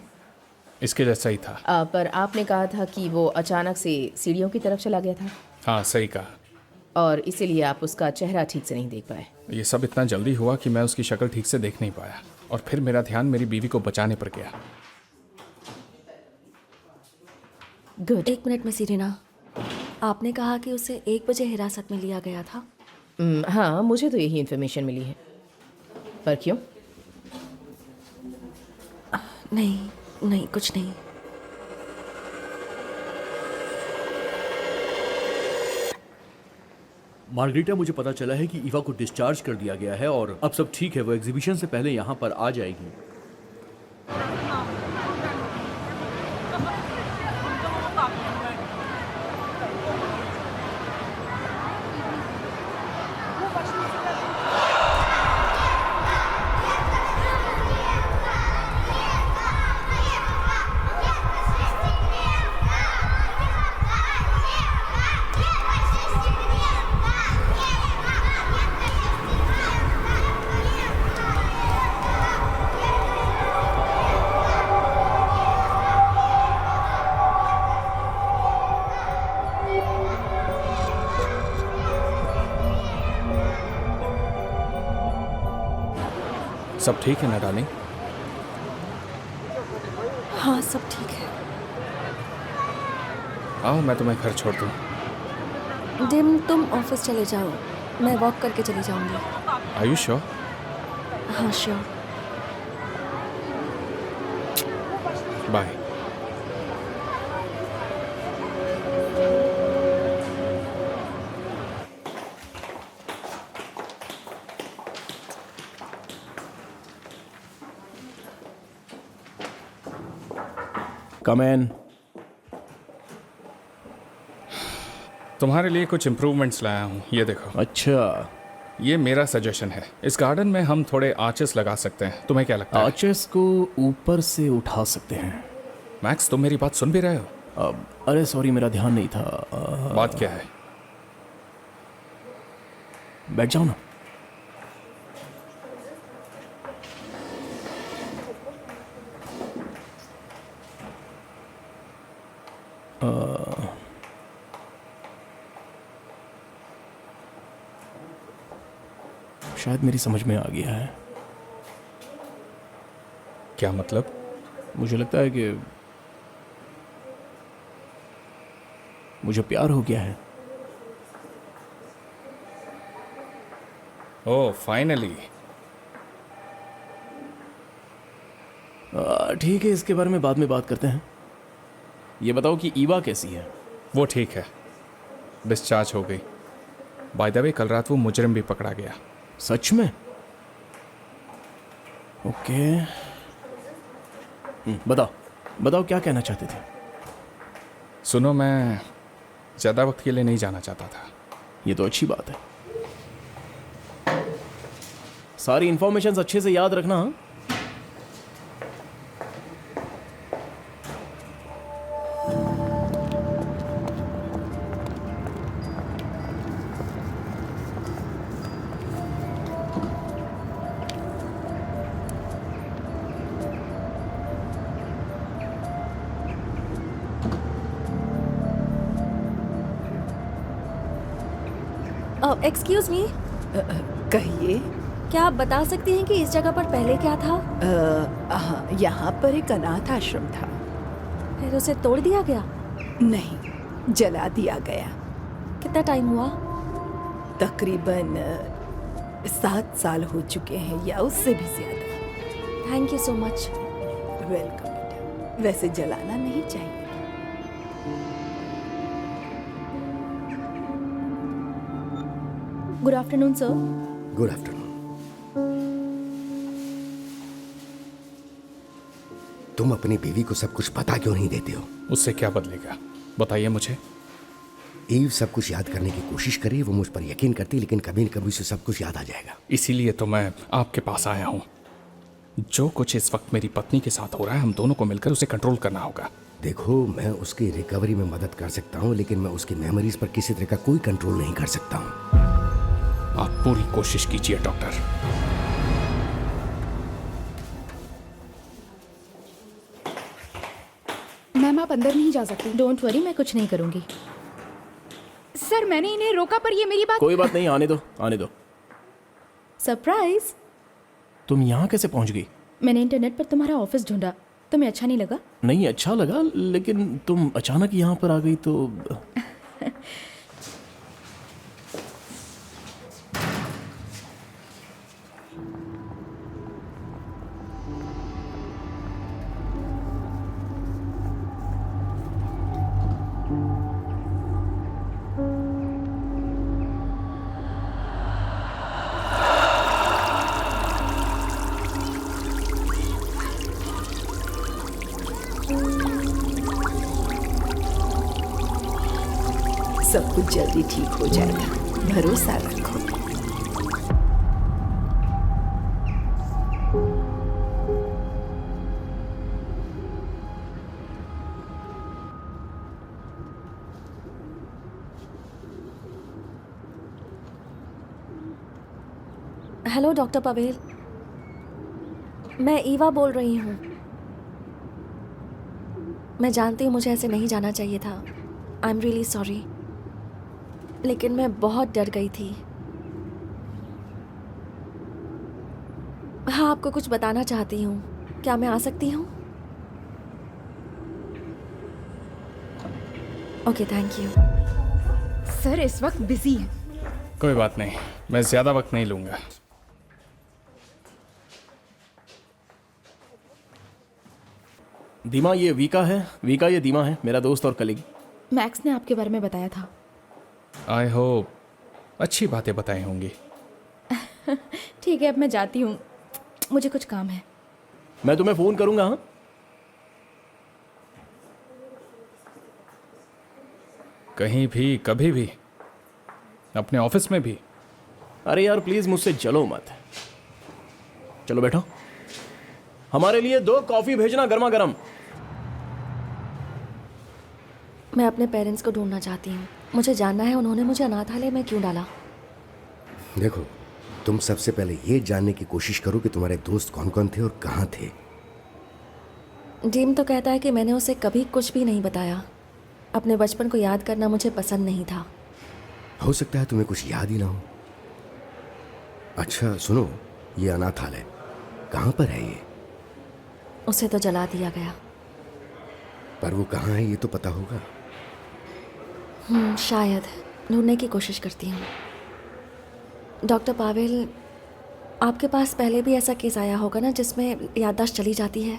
इसके जैसा ही था। पर आपने कहा था कि वो अचानक से सीढ़ियों की तरफ चला गया था। हाँ, सही कहा। और इसीलिए आप उसका चेहरा ठीक से नहीं देख पाए। ये सब इतना जल्दी हुआ कि मैं उसकी शक्ल ठीक से देख नहीं पाया, और फिर मेरा ध्यान मेरी बीवी को बचाने पर गया। गुड। 1 मिनट में इरीना, आपने कहा कि उसे 1 बजे हिरासत में लिया गया था? हाँ, मुझे तो यही इन्फॉर्मेशन मिली है। पर क्यों? नहीं, कुछ नहीं। मार्गरीटा, मुझे पता चला है कि ईवा को डिस्चार्ज कर दिया गया है और अब सब ठीक है। वो एग्जीबिशन से पहले यहाँ पर आ जाएगी। सब ठीक है ना डार्लिंग? हाँ सब ठीक है। आओ मैं तुम्हें घर छोड़ दूँ। डिम तुम ऑफिस चले जाओ, मैं वॉक करके चली जाऊंगी। Are you sure? हाँ श्योर। बाय। Come in. तुम्हारे लिए कुछ इम्प्रूवमेंट्स लाया हूँ, ये देखो। अच्छा, ये मेरा सजेशन है। इस गार्डन में हम थोड़े आर्चेस लगा सकते हैं, तुम्हें क्या लगता है? आर्चेस को ऊपर से उठा सकते हैं। मैक्स तुम मेरी बात सुन भी रहे हो? अरे सॉरी, मेरा ध्यान नहीं था। बात क्या है? बैठ जाओ ना। शायद मेरी समझ में आ गया है। क्या मतलब? मुझे लगता है कि मुझे प्यार हो गया है। ओह फाइनली। ठीक है, इसके बारे में बाद में बात करते हैं। ये बताओ कि ईवा कैसी है? वो ठीक है, डिस्चार्ज हो गई। बाय द वे कल रात वो मुजरिम भी पकड़ा गया। सच में? ओके। बताओ बताओ क्या कहना चाहते थे? सुनो, मैं ज़्यादा वक्त के लिए नहीं जाना चाहता था। ये तो अच्छी बात है। सारी इंफॉर्मेशन अच्छे से याद रखना। हाँ? एक्सक्यूज मी, कहिए। क्या आप बता सकती हैं कि इस जगह पर पहले क्या था? हाँ, यहाँ पर एक अनाथ आश्रम था। फिर उसे तोड़ दिया गया? नहीं, जला दिया गया। कितना टाइम हुआ? तकरीबन 7 साल हो चुके हैं या उससे भी ज्यादा। Thank you so much. Welcome बेटा। वैसे जलाना नहीं चाहिए। Good afternoon sir. Good afternoon. तुम अपनी बीवी को सब कुछ पता क्यों नहीं देते हो? उससे क्या बदलेगा, बताइए मुझे। ईव सब कुछ याद करने की कोशिश करी, वो मुझ पर यकीन करती, लेकिन कभी न कभी उसे सब कुछ याद आ जाएगा। इसीलिए तो मैं आपके पास आया हूँ। जो कुछ इस वक्त मेरी पत्नी के साथ हो रहा है, हम दोनों को मिलकर उसे कंट्रोल करना होगा। देखो, मैं उसकी रिकवरी में मदद कर सकता हूँ, लेकिन मैं उसकी मेमोरीज पर किसी तरह का कोई कंट्रोल नहीं कर सकता हूँ। आप पूरी कोशिश कीजिए डॉक्टर। मैम आप अंदर नहीं जा सकती। डोंट वरी, मैं कुछ नहीं करूंगी। सर मैंने इन्हें रोका पर ये मेरी बात। कोई बात नहीं, आने दो आने दो। सरप्राइज। तुम यहाँ कैसे पहुँच गई? मैंने इंटरनेट पर तुम्हारा ऑफिस ढूंढा। तुम्हें अच्छा नहीं लगा? नहीं, अच्छा लगा, लेकिन तुम अचानक यहाँ पर आ गई तो सब कुछ जल्दी ठीक हो जाएगा, भरोसा रखो। हेलो डॉक्टर पवेल, मैं ईवा बोल रही हूँ। मैं जानती हूँ मुझे ऐसे नहीं जाना चाहिए था। I am really sorry. लेकिन मैं बहुत डर गई थी। हाँ, आपको कुछ बताना चाहती हूँ। क्या मैं आ सकती हूँ? Okay, thank you. सर इस वक्त बिजी है। कोई बात नहीं, मैं ज्यादा वक्त नहीं लूंगा। दीमा ये वीका है, वीका ये दीमा है, मेरा दोस्त और कलीग। मैक्स ने आपके बारे में बताया था। आई होप अच्छी बातें बताई होंगी। ठीक है, अब मैं जाती हूँ, मुझे कुछ काम है। मैं तुम्हें फोन करूंगा। हाँ, कहीं भी, कभी भी, अपने ऑफिस में भी। अरे यार प्लीज मुझसे जलो मत। चलो बैठो, हमारे लिए 2 कॉफी भेजना गर्मा गर्म। मैं अपने पेरेंट्स को ढूंढना चाहती हूँ। मुझे जानना है उन्होंने मुझे अनाथालय में क्यों डाला। देखो, तुम सबसे पहले ये जानने की कोशिश करो कि तुम्हारे दोस्त कौन कौन थे और कहाँ थे। डीम तो कहता है कि मैंने उसे कभी कुछ भी नहीं बताया। अपने बचपन को याद करना मुझे पसंद नहीं था। हो सकता है तुम्हें कुछ याद ही ना हो। अच्छा सुनो, ये अनाथालय कहाँ पर है ये? उसे तो जला दिया गया। पर वो कहाँ है ये तो पता होगा। शायद ढूंढने की कोशिश करती हूँ। डॉक्टर पावेल, आपके पास पहले भी ऐसा केस आया होगा ना जिसमें याददाश्त चली जाती है?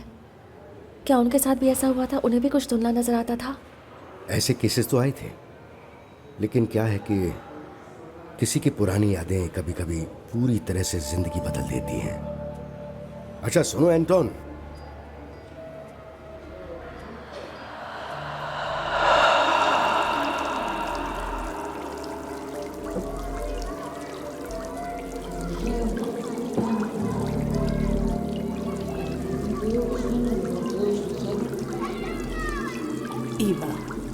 क्या उनके साथ भी ऐसा हुआ था? उन्हें भी कुछ धुंधला नजर आता था? ऐसे केसेस तो आए थे, लेकिन क्या है कि किसी की पुरानी यादें कभी कभी पूरी तरह से जिंदगी बदल देती हैं। अच्छा सुनो एंटोन, ईवा,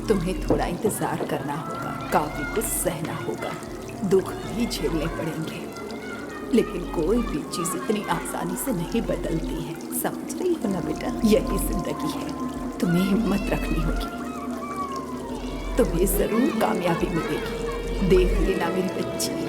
तुम्हें थोड़ा इंतजार करना होगा, काफी कुछ सहना होगा, दुख भी झेलने पड़ेंगे, लेकिन कोई भी चीज इतनी आसानी से नहीं बदलती है। समझ रही हो ना बेटा, यही जिंदगी है। तुम्हें हिम्मत रखनी होगी, तुम्हें जरूर कामयाबी मिलेगी। देख लेना मेरी बच्ची।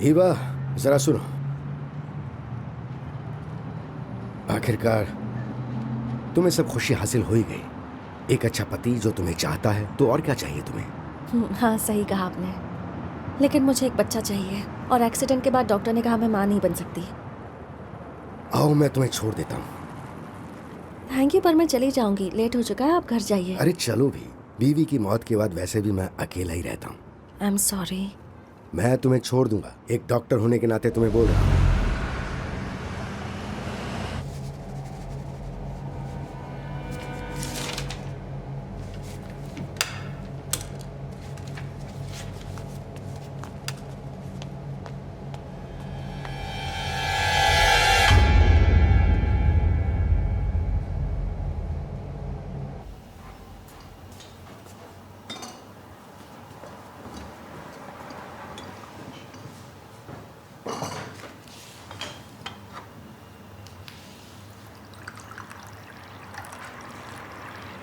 ईवा जरा सुनो, आखिरकार तुम्हें सब खुशी हासिल हो ही गई। एक अच्छा पति जो तुम्हें चाहता है, तो और क्या चाहिए तुम्हें? हाँ, सही कहा आपने। लेकिन मुझे एक बच्चा चाहिए, और एक्सीडेंट के बाद डॉक्टर ने कहा मैं माँ नहीं बन सकती। आओ मैं तुम्हें छोड़ देता हूँ। थैंक यू, पर मैं चली जाऊंगी, लेट हो चुका है, आप घर जाइए। अरे चलो भी, बीवी की मौत के बाद वैसे भी मैं अकेला ही रहता हूँ। I am sorry. मैं तुम्हें छोड़ दूंगा, एक डॉक्टर होने के नाते तुम्हें बोल रहा हूँ।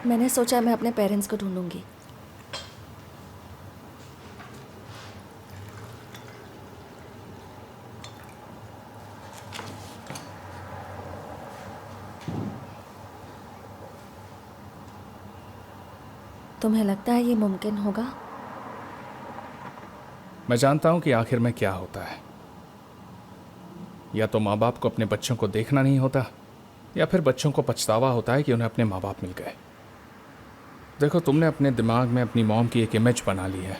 मैंने सोचा मैं अपने पेरेंट्स को ढूंढूंगी। तुम्हें लगता है ये मुमकिन होगा? मैं जानता हूं कि आखिर में क्या होता है। या तो माँ बाप को अपने बच्चों को देखना नहीं होता, या फिर बच्चों को पछतावा होता है कि उन्हें अपने माँ बाप मिल गए। देखो, तुमने अपने दिमाग में अपनी मॉम की एक इमेज बना ली है,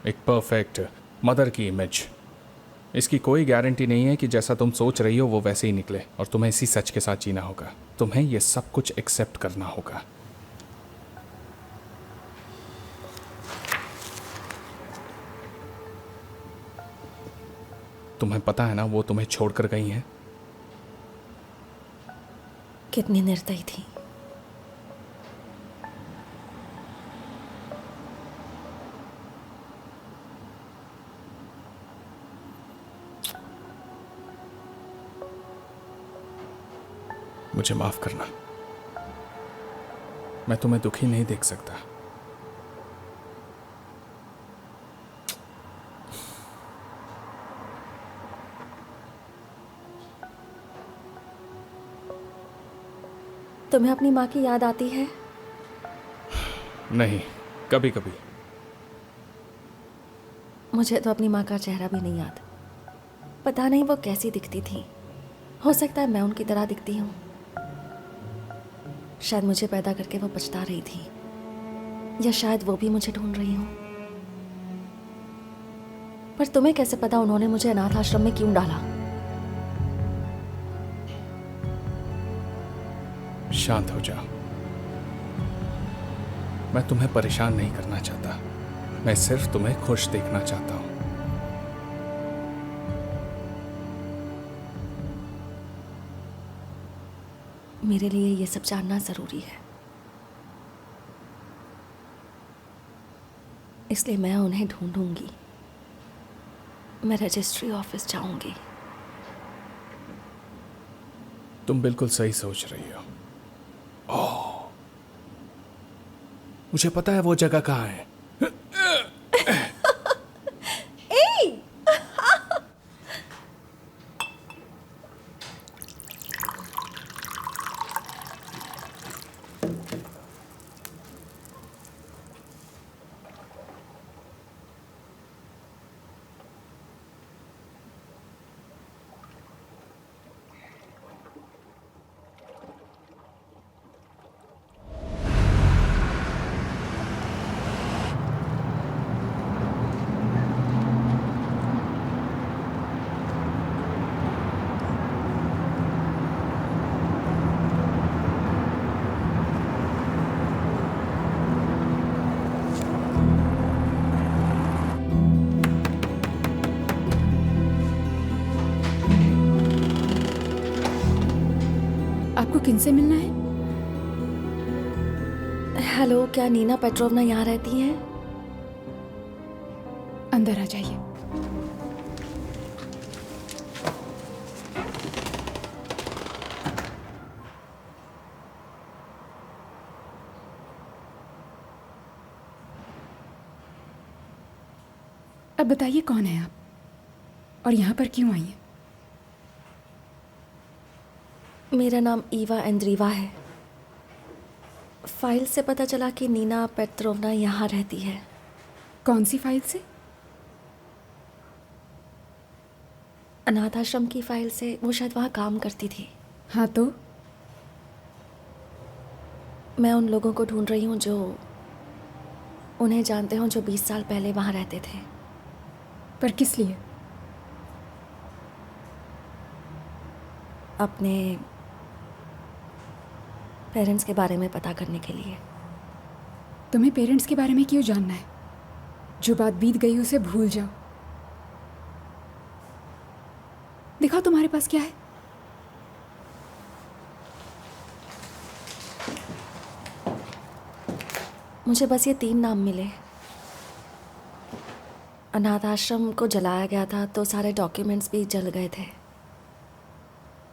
एक परफेक्ट मदर की इमेज। इसकी कोई गारंटी नहीं है कि जैसा तुम सोच रही हो वो वैसे ही निकले, और तुम्हें इसी सच के साथ जीना होगा। तुम्हें ये सब कुछ एक्सेप्ट करना होगा। तुम्हें पता है ना वो तुम्हें छोड़कर गई हैं। कितनी निर्दयी थी। मुझे माफ करना, मैं तुम्हें दुखी नहीं देख सकता। तुम्हें अपनी माँ की याद आती है? नहीं, कभी कभी। मुझे तो अपनी माँ का चेहरा भी नहीं याद। पता नहीं वो कैसी दिखती थी। हो सकता है मैं उनकी तरह दिखती हूँ। शायद मुझे पैदा करके वो पछता रही थी, या शायद वो भी मुझे ढूंढ रही हो। पर तुम्हें कैसे पता उन्होंने मुझे अनाथ आश्रम में क्यों डाला? शांत हो जाओ। मैं तुम्हें परेशान नहीं करना चाहता, मैं सिर्फ तुम्हें खुश देखना चाहता हूं। मेरे लिए ये सब जानना जरूरी है, इसलिए मैं उन्हें ढूंढूंगी। मैं रजिस्ट्री ऑफिस जाऊंगी। तुम बिल्कुल सही सोच रही हो। ओह, मुझे पता है वो जगह कहाँ है। आपको किनसे मिलना है? हेलो, क्या नीना पेट्रोवना यहाँ रहती हैं? अंदर आ जाइए। अब बताइए कौन है आप और यहाँ पर क्यों आई हैं? मेरा नाम ईवा एंड्रीवा है। फाइल से पता चला कि नीना पेट्रोवना यहाँ रहती है। कौन सी फाइल से? अनाथ आश्रम की फाइल से। वो शायद वहाँ काम करती थी। हाँ तो? मैं उन लोगों को ढूंढ रही हूँ जो उन्हें जानते हो, जो 20 साल पहले वहाँ रहते थे। पर किस लिए? अपने पेरेंट्स के बारे में पता करने के लिए। तुम्हें पेरेंट्स के बारे में क्यों जानना है? जो बात बीत गई उसे भूल जाओ। दिखाओ तुम्हारे पास क्या है। मुझे बस ये 3 नाम मिले। अनाथ आश्रम को जलाया गया था तो सारे डॉक्यूमेंट्स भी जल गए थे।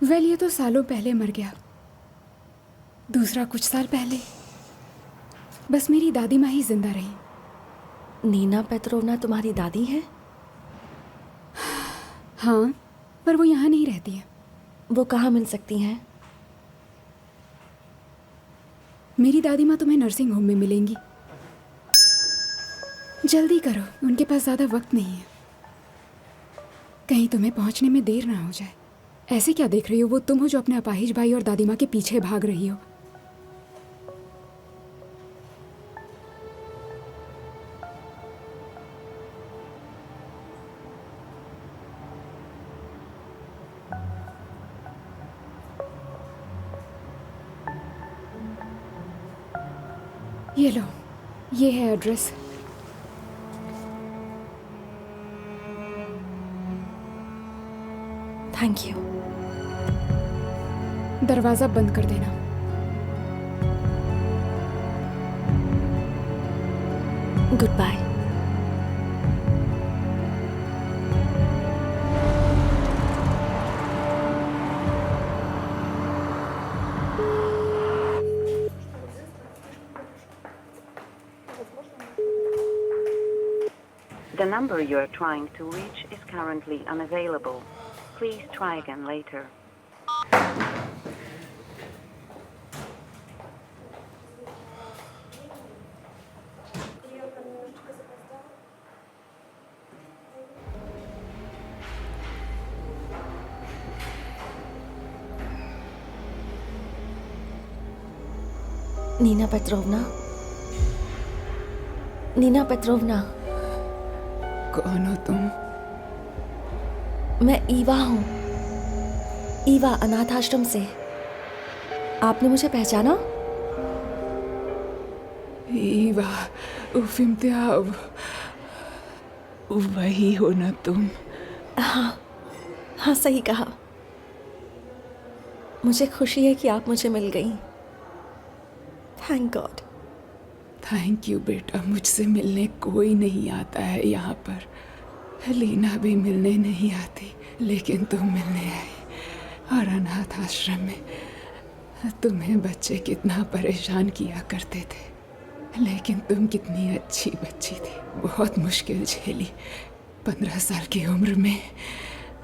वेल, ये तो सालों पहले मर गया। दूसरा कुछ साल पहले बस मेरी दादी माँ ही जिंदा रही। नीना पेट्रोवना तुम्हारी दादी है? हाँ, पर वो यहाँ नहीं रहती है। वो कहाँ मिल सकती हैं? मेरी दादी माँ तुम्हें नर्सिंग होम में मिलेंगी। जल्दी करो, उनके पास ज़्यादा वक्त नहीं है। कहीं तुम्हें पहुँचने में देर ना हो जाए। ऐसे क्या देख रही हो? वो तुम हो जो अपने अपाहिज भाई और दादी माँ के पीछे भाग रही हो। ये लो, ये है एड्रेस। Thank you. दरवाज़ा बंद कर देना। Goodbye. The number you are trying to reach is currently unavailable. Please try again later. Nina Petrovna, Nina Petrovna. कौन हो तुम? मैं ईवा हूँ, ईवा अनाथ आश्रम से। आपने मुझे पहचाना? ईवा, उफ इम्तियाज, वही हो ना तुम? हाँ सही कहा। मुझे खुशी है कि आप मुझे मिल गई। Thank God. थैंक यू बेटा, मुझसे मिलने कोई नहीं आता है यहाँ पर। लीना भी मिलने नहीं आती, लेकिन तुम मिलने आई। और अनाथ आश्रम में तुम्हें बच्चे कितना परेशान किया करते थे, लेकिन तुम कितनी अच्छी बच्ची थी। बहुत मुश्किल झेली। 15 साल की उम्र में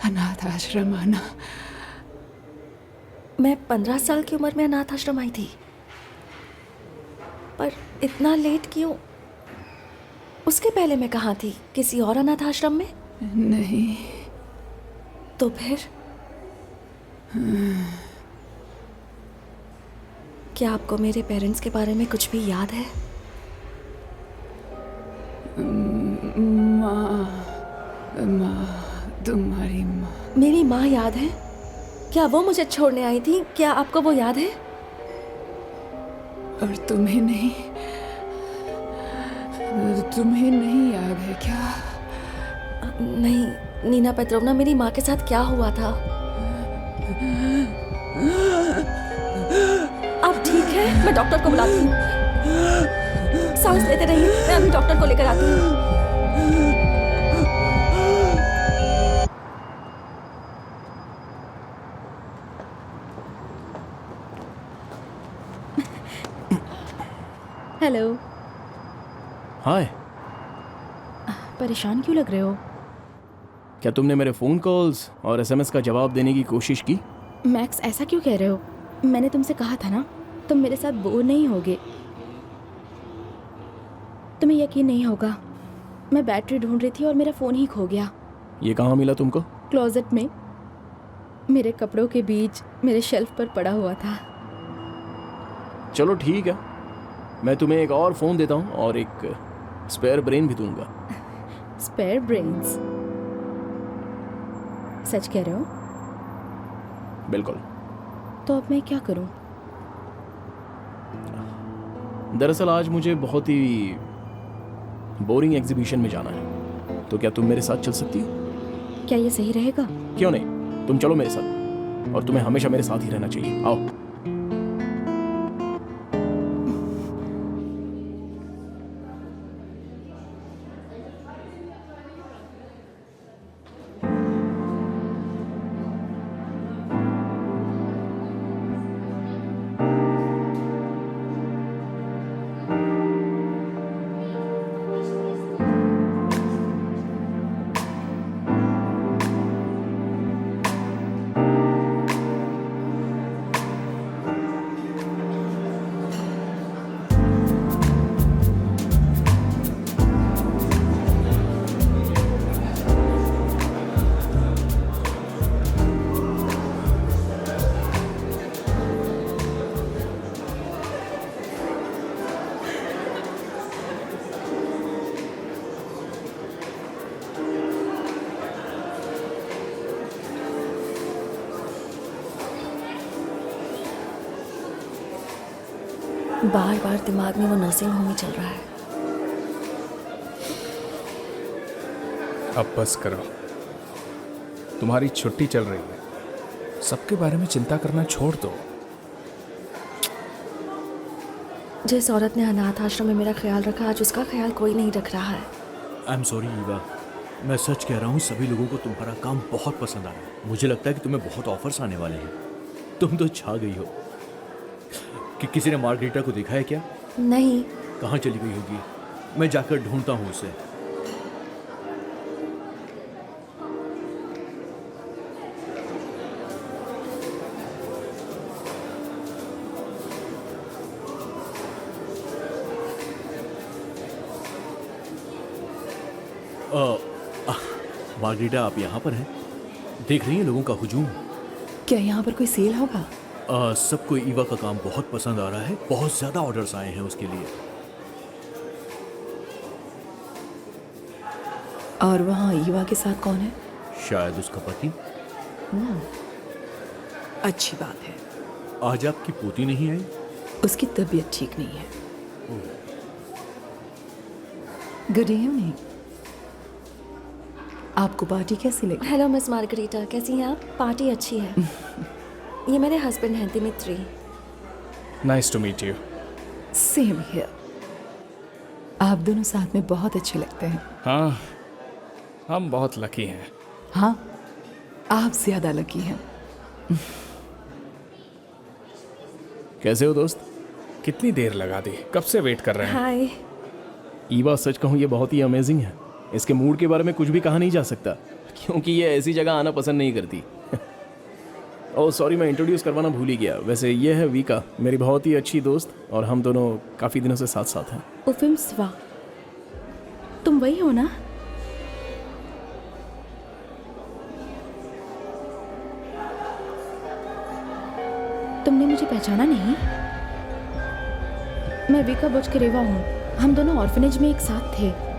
अनाथ आश्रम आना। मैं 15 साल की उम्र में अनाथ आश्रम आई थी, पर इतना लेट क्यों? उसके पहले मैं कहाँ थी? किसी और अनाथ आश्रम में? नहीं। तो फिर क्या आपको मेरे पेरेंट्स के बारे में कुछ भी याद है? माँ, तुम्हारी माँ। मेरी माँ याद है? क्या वो मुझे छोड़ने आई थी? क्या आपको वो याद है? और तुम्हें नहीं? तुम्हें नहीं याद है क्या? नहीं नीना पेट्रोवना, मेरी माँ के साथ क्या हुआ था? आप ठीक है? मैं डॉक्टर को बुलाती हूँ। सांस लेते रहिए, मैं अभी डॉक्टर को लेकर आती हूँ। हेलो। हाय। परेशान क्यों लग रहे हो? क्या तुमने मेरे फ़ोन कॉल्स और एसएमएस का जवाब देने की कोशिश की? मैक्स, ऐसा क्यों कह रहे हो? मैंने तुमसे कहा था ना, तुम मेरे साथ बोर नहीं होगे। तुम्हें यकीन नहीं होगा, मैं बैटरी ढूंढ रही थी और मेरा फ़ोन ही खो गया। ये कहाँ मिला तुमको? क्लोजेट में, मेरे कपड़ों के बीच मेरे शेल्फ पर पड़ा हुआ था। चलो ठीक है, मैं तुम्हें एक और फ़ोन देता हूँ और एक स्पेयर ब्रेन भी दूंगा। Spare brains? सच कह रहे हो? बिल्कुल। तो अब मैं क्या करूं? दरअसल आज मुझे बहुत ही बोरिंग एग्जीबिशन में जाना है, तो क्या तुम मेरे साथ चल सकती हो? क्या ये सही रहेगा? क्यों नहीं, तुम चलो मेरे साथ, और तुम्हें हमेशा मेरे साथ ही रहना चाहिए। आओ। बार बार दिमाग में वो नर्सिंग होम ही चल रहा है। अब बस करो, तुम्हारी छुट्टी चल रही है, सबके बारे में चिंता करना छोड़ दो। जिस औरत ने अनाथ आश्रम में मेरा ख्याल रखा, आज उसका ख्याल कोई नहीं रख रहा है। आई एम सॉरी ईवा, मैं सच कह रहा हूँ, सभी लोगों को तुम्हारा काम बहुत पसंद आया है। मुझे लगता है कि तुम्हें बहुत ऑफर्स आने वाले हैं। तुम तो छा गई हो। कि किसी ने मार्गरीटा को देखा है क्या? नहीं। कहाँ चली गई होगी? मैं जाकर ढूंढता हूँ उसे। मार्गरीटा, आप यहाँ पर हैं? देख रही हैं लोगों का हुजूम? क्या यहाँ पर कोई सेल होगा? सबको ईवा का काम बहुत पसंद आ रहा है, बहुत ज्यादा ऑर्डर्स आए हैं उसके लिए। और वहाँ ईवा के साथ कौन है? शायद उसका पति। अच्छी बात है। आज आपकी पोती नहीं आई? उसकी तबीयत ठीक नहीं है। Good evening. आपको पार्टी कैसी लगी? हेलो मिस मार्गरीटा, कैसी हैं आप? पार्टी अच्छी है। ये मेरे हस्बैंड हैं, Dmitri. Nice to meet you. Same here. आप दोनों साथ में बहुत अच्छे लगते हैं। हाँ, हम बहुत लकी हैं। हाँ, आप ज्यादा लकी हैं। कैसे हो दोस्त? कितनी देर लगा दी, कब से वेट कर रहे हैं। हाय। ईवा, सच कहूँ ये बहुत ही अमेजिंग है। इसके मूड के बारे में कुछ भी कहा नहीं जा सकता, क्योंकि ये ऐसी जगह आना पसंद नहीं करती। ओह सॉरी, मैं इंट्रोड्यूस करवाना भूल ही गया। वैसे ये है वीका, मेरी बहुत ही अच्छी दोस्त, और हम दोनों काफ़ी दिनों से साथ साथ हैं। उफिम स्वा, तुम वही हो ना? तुमने मुझे पहचाना नहीं? मैं वीका बुचकरेवा हूँ। हम दोनों ऑर्फनेज में एक साथ थे।